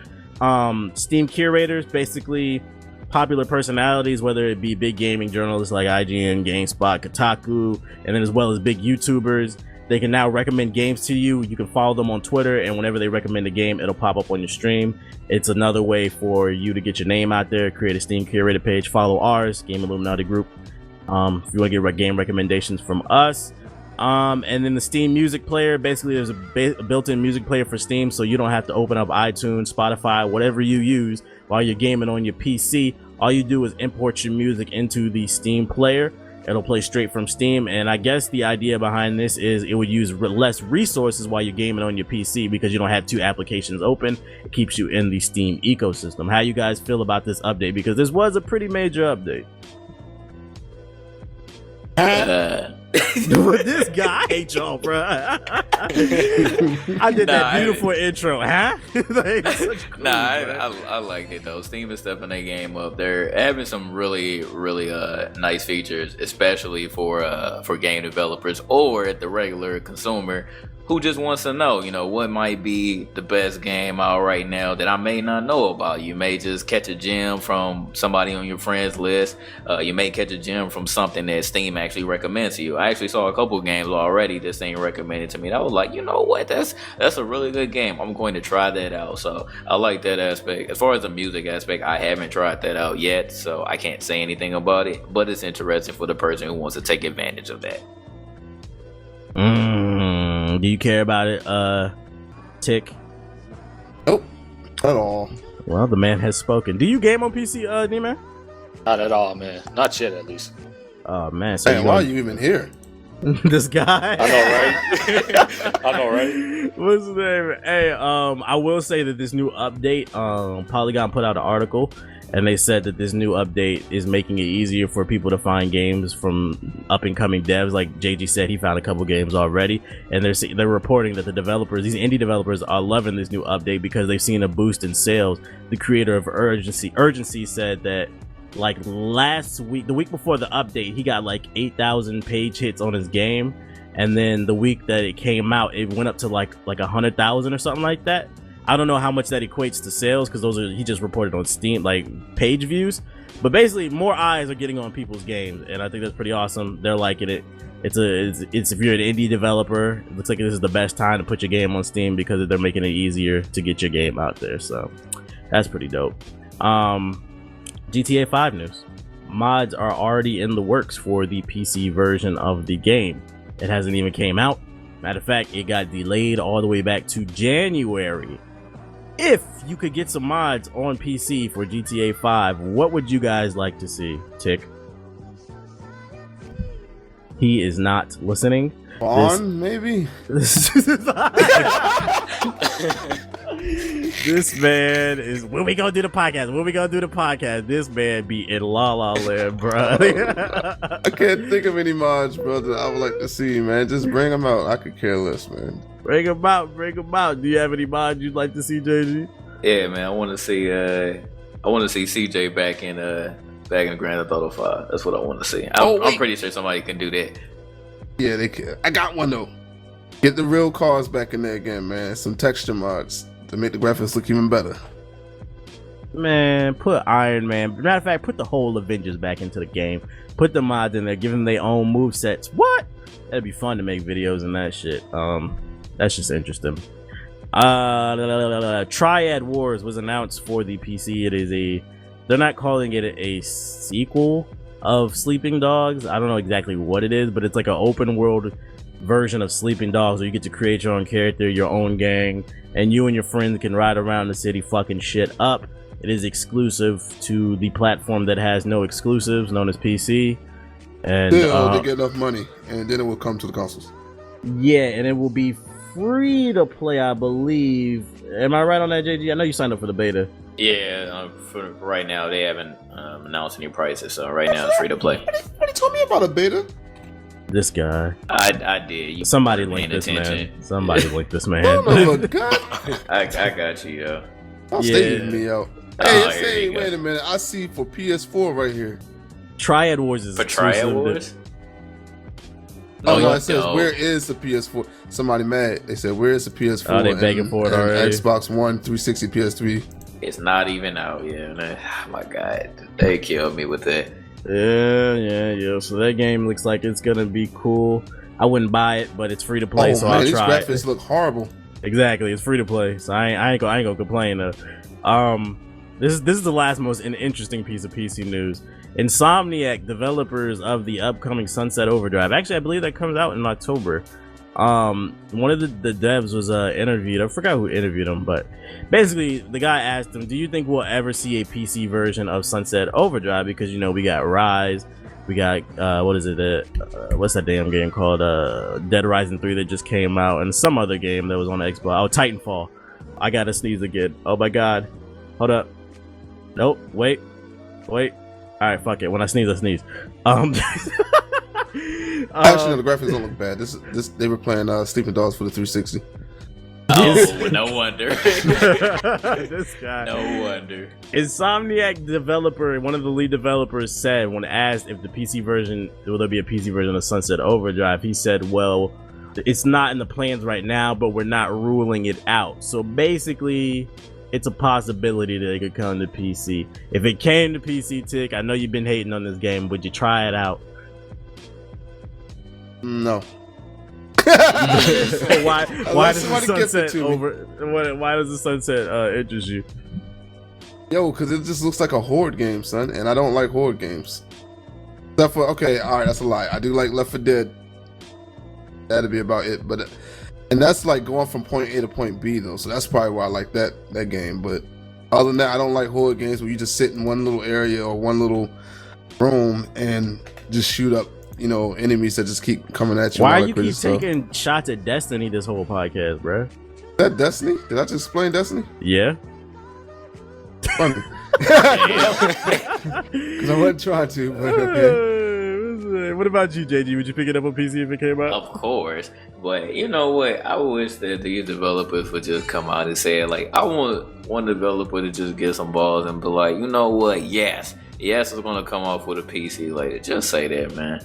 Steam Curators, basically popular personalities, whether it be big gaming journalists like IGN, GameSpot, Kotaku, and then as well as big YouTubers. They can now recommend games to you. You can follow them on Twitter, and whenever they recommend a game, it'll pop up on your stream. It's another way for you to get your name out there, create a Steam curated page, follow ours, Game Illuminati Group, if you want to get game recommendations from us. And then the Steam music player, basically there's a built-in music player for Steam, so you don't have to open up iTunes, Spotify, whatever you use while you're gaming on your PC. All you do is import your music into the Steam player. It'll play straight from Steam, and I guess the idea behind this is it would use less resources while you're gaming on your PC because you don't have 2 applications open. It keeps you in the Steam ecosystem. How you guys feel about this update? Because this was a pretty major update. This guy, I hate y'all, bro. I did that beautiful intro, huh? I liked it though. Steam is stepping their game up. They're having some really nice features, especially for game developers or the regular consumer who just wants to know, what might be the best game out right now that I may not know about. You may just catch a gem from somebody on your friends list. You may catch a gem from something that Steam actually recommends to you. I actually saw a couple games already that Steam recommended to me. And I was like, you know what? That's a really good game. I'm going to try that out. So I like that aspect. As far as the music aspect, I haven't tried that out yet, so I can't say anything about it. But it's interesting for the person who wants to take advantage of that. Do you care about it, Tick? Nope, at all. Well, the man has spoken. Do you game on PC, D-Man? Not at all, man. Not yet, at least. Oh man, so Hey, why are you even here? this guy? I know, right? I know, right? What's his name? Hey, I will say that this new update, Polygon put out an article, and they said that this new update is making it easier for people to find games from up and coming devs. Like JG said, he found a couple games already, and they're reporting that the developers, these indie developers, are loving this new update because they've seen a boost in sales. The creator of Urgency said that, like last week, the week before the update, he got like 8,000 page hits on his game, and then the week that it came out, it went up to like 100,000 or something like that. I don't know how much that equates to sales, because those are, he just reported on Steam, like page views, but basically more eyes are getting on people's games, and I think that's pretty awesome. They're liking it. It's if you're an indie developer, it looks like this is the best time to put your game on Steam because they're making it easier to get your game out there. So that's pretty dope. GTA 5 news. Mods are already in the works for the PC version of the game. It hasn't even came out. Matter of fact, it got delayed all the way back to January. If you could get some mods on PC for GTA 5, what would you guys like to see? Tick. He is not listening. Maybe? This man is, when we gonna do the podcast? This man be in La La Land, bro. I can't think of any mods, brother. I would like to see, man. Just bring them out. I could care less, man. Bring them out. Do you have any mods you'd like to see, JG? Yeah, man. I want to see CJ back in Grand Theft Auto 5. That's what I want to see. I'm pretty sure somebody can do that. Yeah, they can. I got one though. Get the real cars back in there again, man. Some texture mods to make the graphics look even better. Man, put Iron Man. Matter of fact, put the whole Avengers back into the game. Put the mods in there. Give them their own move sets. What? That'd be fun to make videos and that shit. That's just interesting. Triad Wars was announced for the PC. It is they're not calling it a sequel of Sleeping Dogs. I don't know exactly what it is, but it's like an open world version of Sleeping Dogs where you get to create your own character, your own gang, and you and your friends can ride around the city fucking shit up. It is exclusive to the platform that has no exclusives, known as PC. And they get enough money, and then it will come to the consoles. Yeah, and it will be free to play, I believe. Am I right on that, JG? I know you signed up for the beta. Yeah, for right now they haven't announced any prices, so right now it's free to play. Nobody told me about a beta. This guy. I did. Somebody linked this man. Somebody linked this man. I got you, yo. Don't stay eating me out. Hey, wait a minute. I see for PS4 right here. Triad Wars is for Triad Wars. No, it says where is the PS4? Somebody mad. They said where is the PS4? Oh, they begging for it already. Xbox One, 360, PS3. It's not even out yet. Oh my god, they killed me with that. Yeah. So that game looks like it's gonna be cool. I wouldn't buy it, but it's free to play, so I'll try it. These graphics look horrible. Exactly, it's free to play, so I ain't gonna complain though. This is the last most interesting piece of PC news. Insomniac, developers of the upcoming Sunset Overdrive. Actually, I believe that comes out in October. One of the devs was interviewed. I forgot who interviewed him, but basically the guy asked him, do you think we'll ever see a PC version of Sunset Overdrive? Because, you know, we got Rise, we got what's that damn game called, Dead Rising 3 that just came out, and some other game that was on Xbox. Titanfall. I gotta sneeze again. Oh my god, hold up. Nope, wait. Alright, fuck it, when I sneeze, I sneeze. Actually, no, the graphics don't look bad. This they were playing Sleeping Dogs for the 360. Oh, no wonder. This guy. No wonder. Insomniac developer, one of the lead developers, said when asked if the PC version, will there be a PC version of Sunset Overdrive, he said, well, it's not in the plans right now, but we're not ruling it out. So basically, it's a possibility that it could come to PC. If it came to PC, Tick, I know you've been hating on this game, would you try it out? No. Why does the Sunset interest you? Yo, because it just looks like a horde game, son, and I don't like horde games. Except for, okay, all right, that's a lie. I do like Left 4 Dead. That'd be about it, but and that's like going from point A to point B though, so that's probably why I like that game. But Other than that, I don't like horror games where you just sit in one little area or one little room and just shoot up, enemies that just keep coming at you. Why you keep taking shots at Destiny this whole podcast, bro? Is that Destiny? Did I just explain Destiny? Yeah. Funny. Because I wasn't trying to, but okay. What about you, JG? Would you pick it up on PC if it came out? Of course, but you know what? I wish that these developers would just come out and say, like, I want one developer to just get some balls and be like, you know what? Yes, it's gonna come off with a PC. Like, just say that, man.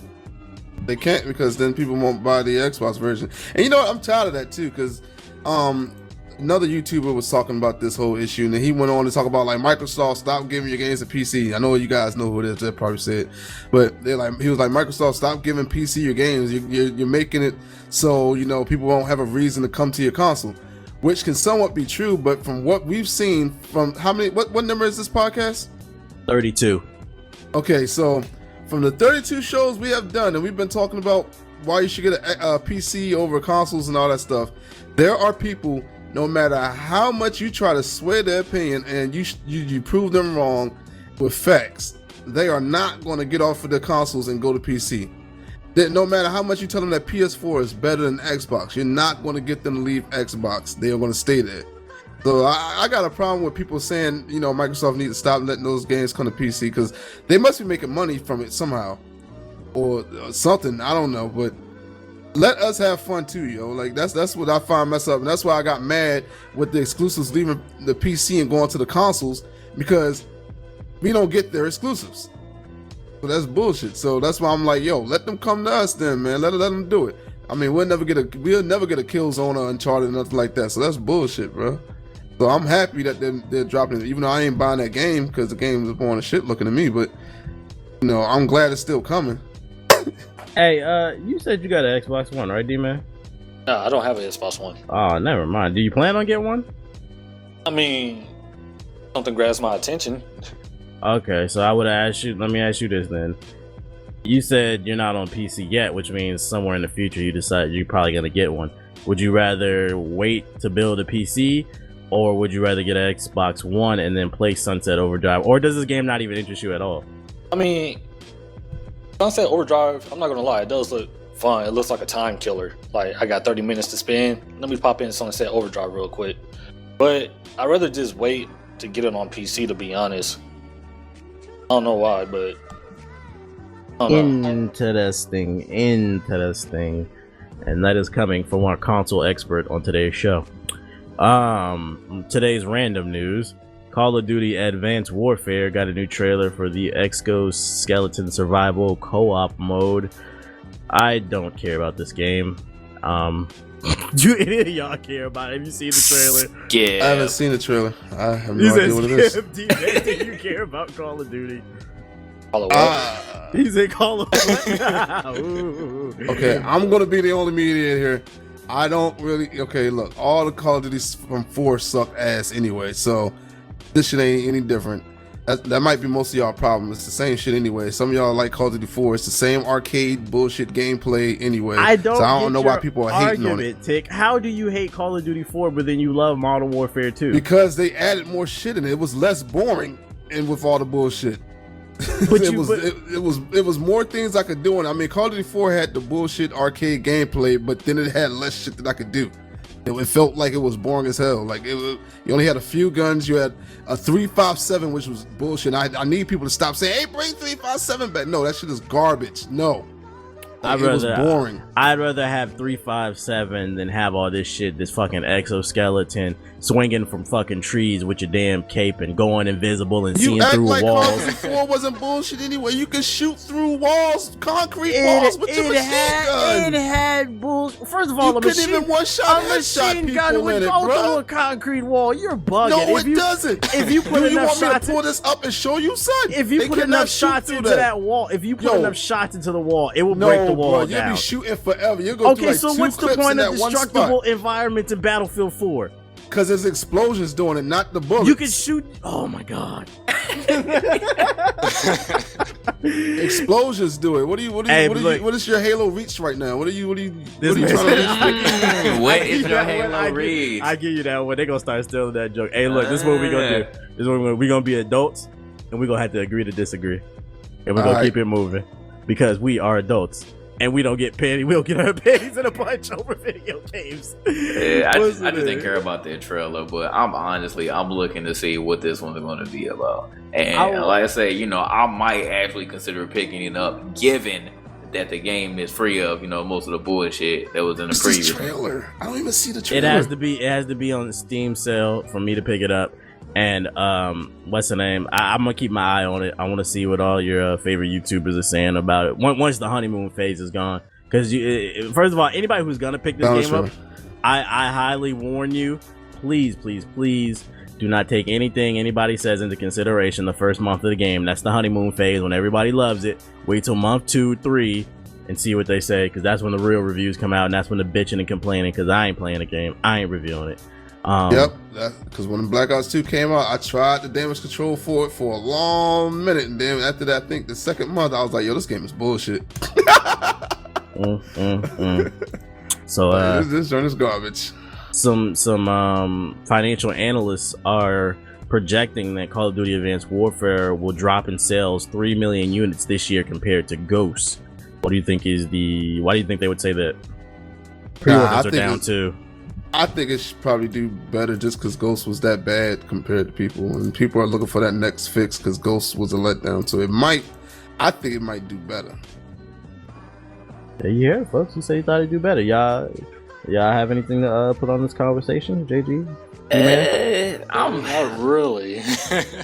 They can't, because then people won't buy the Xbox version. And you know what? I'm tired of that too, because another YouTuber was talking about this whole issue, and then he went on to talk about, like, Microsoft, stop giving your games a PC. I know you guys know who it is. They probably said, but he was like, Microsoft, stop giving PC your games. You're making it so people won't have a reason to come to your console, which can somewhat be true. But from what we've seen, from how many? What number is this podcast? 32. Okay, so from the 32 shows we have done, and we've been talking about why you should get a PC over consoles and all that stuff, there are people. No matter how much you try to sway their opinion and you prove them wrong with facts, they are not going to get off of their consoles and go to PC. That no matter how much you tell them that PS4 is better than Xbox, you're not going to get them to leave Xbox. They are going to stay there. So I got a problem with people saying, Microsoft needs to stop letting those games come to PC, because they must be making money from it somehow or something. I don't know, but let us have fun too, yo. Like that's what I find messed up, and that's why I got mad with the exclusives leaving the PC and going to the consoles, because we don't get their exclusives. So that's bullshit. So that's why I'm like, yo, let them come to us then, man. Let them do it. I mean, we'll never get a Killzone or Uncharted or nothing like that. So that's bullshit, bro. So I'm happy that they're dropping it, even though I ain't buying that game because the game is boring as shit looking at me. But I'm glad it's still coming. Hey, you said you got an Xbox One, right, D-Man? No, I don't have an Xbox One. Oh, never mind. Do you plan on getting one? I mean, something grabs my attention. Okay, so I would ask you. Let me ask you this then. You said you're not on PC yet, which means somewhere in the future you decide you're probably gonna get one. Would you rather wait to build a PC, or would you rather get an Xbox One and then play Sunset Overdrive? Or does this game not even interest you at all? I mean, Sunset Overdrive, I'm not gonna lie, it does look fun. It looks like a time killer. Like, I got 30 minutes to spend. Let me pop in Sunset Overdrive real quick. But I'd rather just wait to get it on PC, to be honest. I don't know why, but I don't know. Interesting. And that is coming from our console expert on today's show. Today's random news. Call of Duty Advanced Warfare got a new trailer for the Exoskeleton Survival Co-op mode. I don't care about this game. Do any of y'all care about it? Have you seen the trailer? Yeah. I haven't seen the trailer. I have no idea what it is. Do you care about Call of Duty? Call of what? He said Call of Duty. Okay, I'm going to be the only media here. I don't really... Okay, look. All the Call of Duties from 4 suck ass anyway, so... This shit ain't any different. That might be most of y'all problem. It's the same shit anyway. Some of y'all like Call of Duty 4. It's the same arcade bullshit gameplay anyway. I don't know why people are hating on it. Tick. How do you hate Call of Duty 4 but then you love Modern Warfare 2? Because they added more shit in it. It was less boring and with all the bullshit. But it was more things I could do. And I mean, Call of Duty 4 had the bullshit arcade gameplay, but then it had less shit that I could do. It felt like it was boring as hell. Like you only had a few guns. You had a 357, which was bullshit. I need people to stop saying, "Hey, bring 357 back." No, that shit is garbage. No, it was boring. I'd rather have 357 than have all this shit. This fucking exoskeleton swinging from fucking trees with your damn cape and going invisible and seeing through walls. Call of Duty 4 wasn't bullshit anyway. You can shoot through walls, concrete walls with your machine gun. It had bullshit. First of all, you couldn't even one-shot headshot people would in it, go bro. through a concrete wall. You're bugging. No, it doesn't. If you put enough shots, you want me to pull this up and show you, son? If you put enough shots into that wall, if you put enough shots into the wall, it will break the wall down. You'll be shooting forever. You'll go through like so 2 what's the clips point in of that one destructible spot. environments in Battlefield 4? Because there's explosions doing it, not the bullets. You can shoot. Oh my god. Explosions do it. What is your Halo reach right now? What are you trying to reach? What is your Halo reach? I give you that one. They're gonna start stealing that joke. Hey, look, this is what we're gonna do. This is what we're gonna be adults, and we're gonna have to agree to disagree, and we're gonna keep it moving because we are adults. And we don't get petty. We don't get our panties in a bunch over video games. Yeah, I just didn't care about that trailer, but I'm looking to see what this one's going to be about. And like I say, I might actually consider picking it up, given that the game is free of, most of the bullshit that was in the previous trailer. I don't even see the trailer. It has to be on the Steam sale for me to pick it up. And what's the name? I'm gonna keep my eye on it. I want to see what all your favorite YouTubers are saying about it once the honeymoon phase is gone. Because first of all, anybody who's gonna pick this game up, I highly warn you, please do not take anything anybody says into consideration the first month of the game. That's the honeymoon phase when everybody loves it. Wait till month 2, 3, and see what they say, because that's when the real reviews come out, and that's when the bitching and complaining. Because I ain't playing the game, I ain't reviewing it. Yep, because when Black Ops 2 came out, I tried the damage control for it for a long minute, and then after that, I think the second month, I was like, yo, this game is bullshit. So this joint is garbage. Some financial analysts are projecting that Call of Duty Advanced Warfare will drop in sales 3 million units this year compared to Ghosts. What do you think why do you think they would say that? Pre-orders are down too. I think it should probably do better just because Ghost was that bad compared to people, and people are looking for that next fix because Ghost was a letdown. So I think it might do better. There you hear it, folks. You say you thought it'd do better. Y'all have anything to put on this conversation, JG? I'm not really.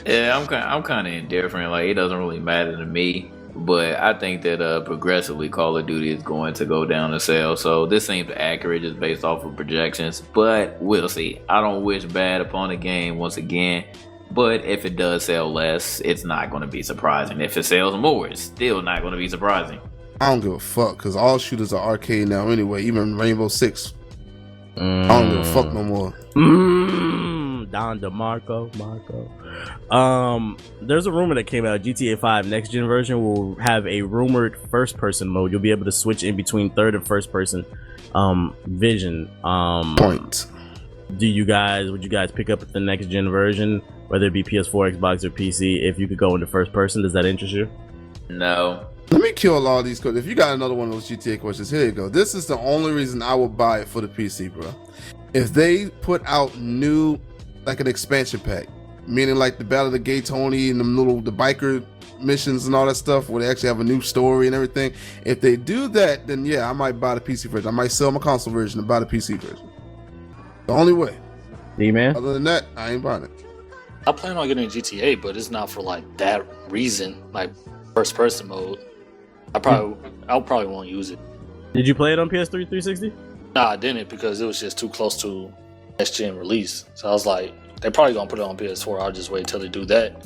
Yeah, I'm kind of indifferent. Like, it doesn't really matter to me. But I think that progressively Call of Duty is going to go down the sale. So this seems accurate just based off of projections. But we'll see. I don't wish bad upon the game once again. But if it does sell less, it's not going to be surprising. If it sells more, it's still not going to be surprising. I don't give a fuck because all shooters are arcade now anyway. Even Rainbow Six. I don't give a fuck no more. Don DeMarco. There's a rumor that came out. GTA 5 next gen version will have a rumored first person mode. You'll be able to switch in between third and first person vision. Point. Would you guys pick up the next gen version, whether it be PS4, Xbox, or PC, if you could go into first person? Does that interest you? No. Let me kill all these questions. If you got another one of those GTA questions, here you go. This is the only reason I would buy it for the PC, bro. If they put out new, like an expansion pack, meaning like the Battle of the Gay Tony and the biker missions and all that stuff, where they actually have a new story and everything. If they do that, then yeah, I might buy the PC version. I might sell my console version and buy the PC version. The only way. D-Man? Other than that, I ain't buying it. I plan on getting GTA, but it's not for like that reason, like first person mode. I probably won't use it. Did you play it on PS3 360? Nah, I didn't because it was just too close to next gen release. So I was like, they're probably gonna put it on PS4. I'll just wait till they do that.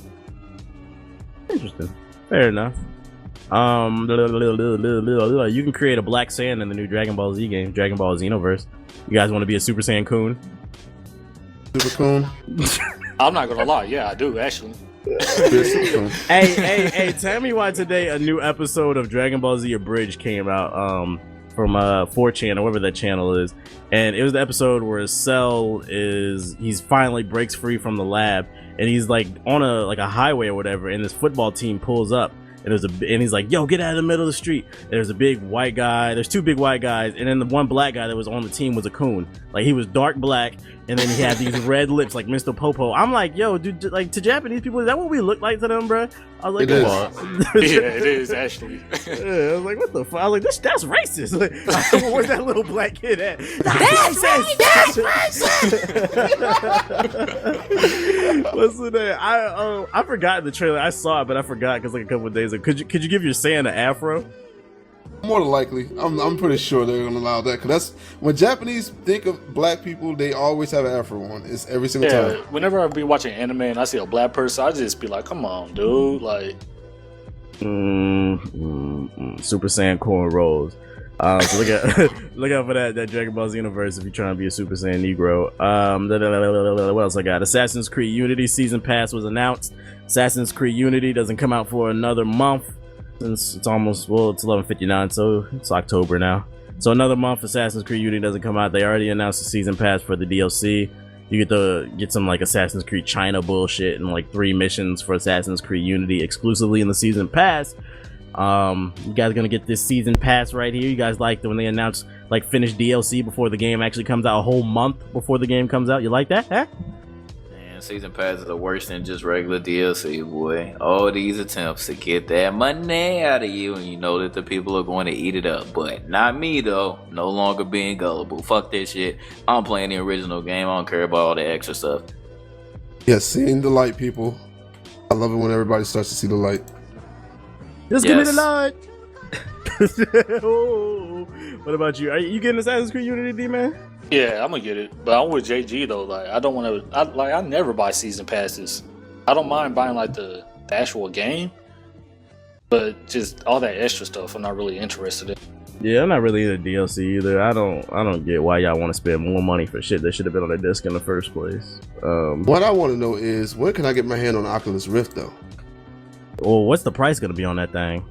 Interesting. Fair enough. You can create a Black Saiyan in the new Dragon Ball Z game, Dragon Ball Xenoverse. You guys want to be a Super Saiyan Coon? Super Coon? I'm not gonna lie, yeah, I do actually. Hey, tell me why today a new episode of Dragon Ball Z Abridged came out from 4chan or whatever that channel is, and it was the episode where Cell he's finally breaks free from the lab, and he's like on a highway or whatever, and this football team pulls up, and he's like, yo, get out of the middle of the street. There's a big white guy, there's two big white guys, and then the one black guy that was on the team was a coon. Like, he was dark black, and then he had these red lips like Mr. Popo. I'm like, yo, dude, like, to Japanese people, is that what we look like to them, bro? I was like, come on. Yeah, it is actually. Yeah, I was like, what the fuck? I was like, that's racist. Like, where's that little black kid at? That's racist. What's the name? I forgot the trailer. I saw it, but I forgot because like a couple of days ago. Could you give your Saiyan an afro? More than likely, I'm pretty sure they're gonna allow that, because that's when Japanese think of black people, they always have an afro on. It's every single time. Whenever I be watching anime and I see a black person, I just be like, come on, dude, like. Super Saiyan corn rolls. So look out for that Dragon Ball Xenoverse if you're trying to be a Super Saiyan Negro. What else I got? Assassin's Creed Unity Season Pass was announced. Assassin's Creed Unity doesn't come out for another month since it's almost, well, it's 11:59, so it's October now. So another month Assassin's Creed Unity doesn't come out. They already announced the Season Pass for the DLC. You get to get some like Assassin's Creed China bullshit and like 3 missions for Assassin's Creed Unity exclusively in the Season Pass. You guys gonna get this Season Pass right here. You guys liked when they announced like finished DLC before the game actually comes out, a whole month before the game comes out. You like that, huh? Man, Season Pass is worse than just regular DLC, boy. All these attempts to get that money out of you, and you know that the people are going to eat it up. But not me, though. No longer being gullible. Fuck that shit. I'm playing the original game. I don't care about all the extra stuff. Yeah, seeing the light, people. I love it when everybody starts to see the light. Just give me the light. Oh, what about you? Are you getting Assassin's Creed Unity, D-Man? Yeah, I'm gonna get it, but I'm with JG though. Like, I don't want to. I never buy season passes. I don't mind buying like the actual game, but just all that extra stuff, I'm not really interested in. Yeah, I'm not really into DLC either. I don't get why y'all want to spend more money for shit that should have been on the disc in the first place. What I want to know is when can I get my hand on Oculus Rift though? Well, what's the price gonna be on that thing?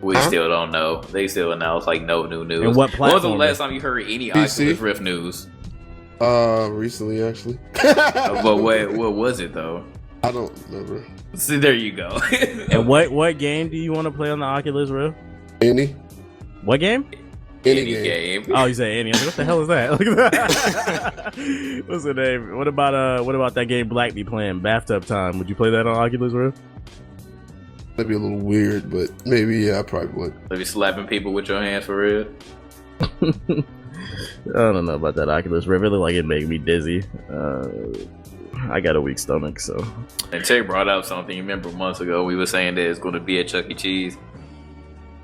We still don't know. They still announced like no new news. And what platform? When was the last time you heard any Oculus Rift news? Recently actually. But what was it though? I don't remember. See, there you go. And what game do you want to play on the Oculus Rift? Any? What game? Any game. Oh, you say any? What the hell is that? Look at that. What's the name? What about that game Black be playing, Bathtub Time? Would you play that on Oculus Rift? That'd be a little weird, but maybe yeah, I probably would. Maybe slapping people with your hands for real. I don't know about that Oculus Rift. Really, like it made me dizzy. I got a weak stomach, so. And Tay brought up something. You remember months ago we were saying that it's going to be at Chuck E. Cheese.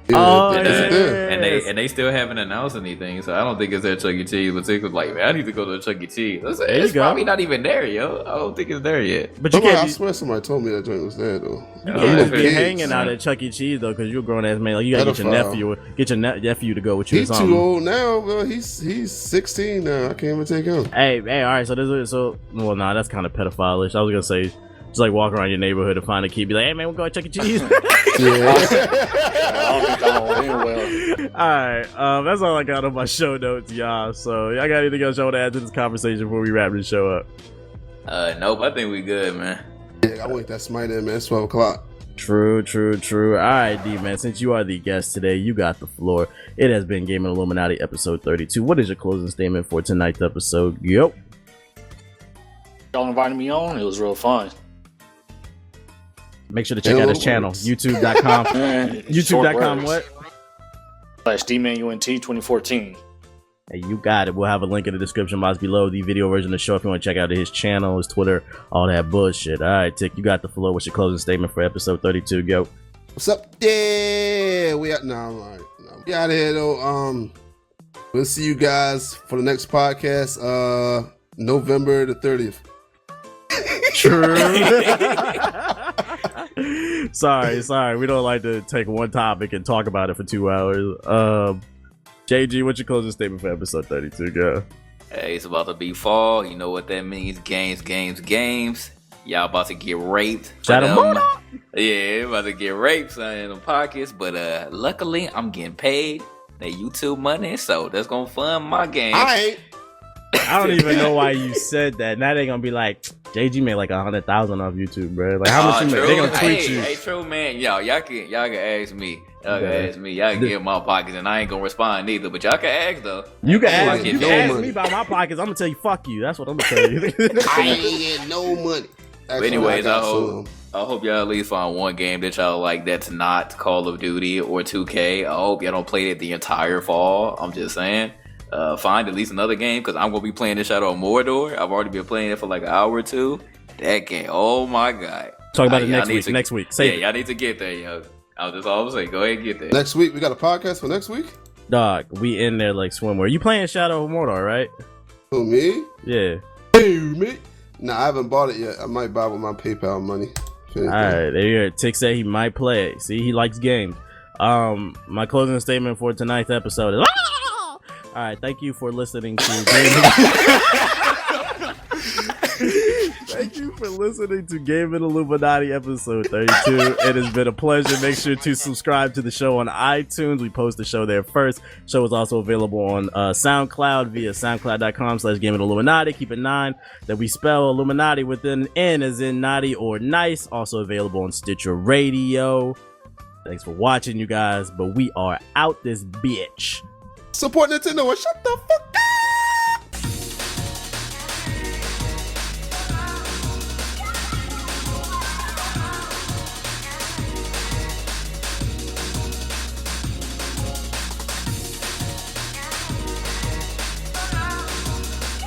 Yeah, oh, and they still haven't announced anything, so I don't think it's at Chuck E. Cheese. But Tay was like, man, I need to go to Chuck E. Cheese. It's probably not even there, yo. I don't think it's there yet. But you I swear somebody told me that joint was there though. You can't be hanging out at Chuck E. Cheese though, because you're a grown ass man. Like, you gotta get your nephew to go with you. He's too old now, bro. He's 16 now. I can't even take him. Hey, all right. Well, nah, that's kind of pedophile-ish. I was gonna say. Just like walk around your neighborhood and find a kid, be like, "Hey man, we'll go to Chuck E. Cheese." I don't think I'm on well. All right, that's all I got on my show notes, y'all. So, y'all got anything else y'all want to add to this conversation before we wrap this show up? Nope. I think we good, man. Yeah, I wait that smite in, man. It's 12 o'clock. True. All right, D man. Since you are the guest today, you got the floor. It has been Gaming Illuminati episode 32. What is your closing statement for tonight's episode? Yo. Y'all invited me on. It was real fun. Make sure to check out his channel, youtube.com. youtube.com what? /DManUNT 2014. Hey, you got it. We'll have a link in the description box below, the video version of the show if you want to check out his channel, his Twitter, all that bullshit. All right, Tick, you got the floor. What's your closing statement for episode 32? Go. What's up? Yeah, we out now. No, we out of here though. We'll see you guys for the next podcast, November the 30th. True. sorry. We don't like to take one topic and talk about it for 2 hours. JG, what's your closing statement for episode 32? Go. Hey, it's about to be fall. You know what that means? Games. Y'all about to get raped. Yeah, about to get raped, son, in the pockets. But luckily, I'm getting paid that YouTube money, so that's gonna fund my game. I don't even know why you said that. Now they gonna be like, JG made like 100,000 off YouTube, bro. Like, how much you make? They gonna tweet you. Hey, true, man. Y'all can ask me. Y'all can get my pockets, and I ain't gonna respond neither. But y'all can ask though. You can ask me about my pockets. I'm gonna tell you, fuck you. That's what I'm gonna tell you. I ain't get no money. But anyways, I hope y'all at least find one game that y'all like that's not Call of Duty or 2K. I hope y'all don't play it the entire fall. I'm just saying. Find at least another game, because I'm gonna be playing this Shadow of Mordor. I've already been playing it for like an hour or two. That game, oh my god! Talk about it next week. Y'all need to get there, yo. That's all I'm saying. Go ahead and get there. Next week, we got a podcast for next week. Dog, we in there like swimwear. You playing Shadow of Mordor, right? Who, me? Yeah. Hey, me? Nah, I haven't bought it yet. I might buy with my PayPal money. All right, there you go. Tick said he might play it. See, he likes games. My closing statement for tonight's episode is all right, thank you for listening to Thank you for listening to Gaming Illuminati episode 32. It has been a pleasure. Make sure to subscribe to the show on iTunes. We post the show there first. The show is also available on SoundCloud via soundcloud.com/Gaming Illuminati. Keep in mind that we spell Illuminati with an N as in naughty or nice. Also available on Stitcher Radio. Thanks for watching, you guys. But we are out this bitch. Support Nintendo and shut the fuck up.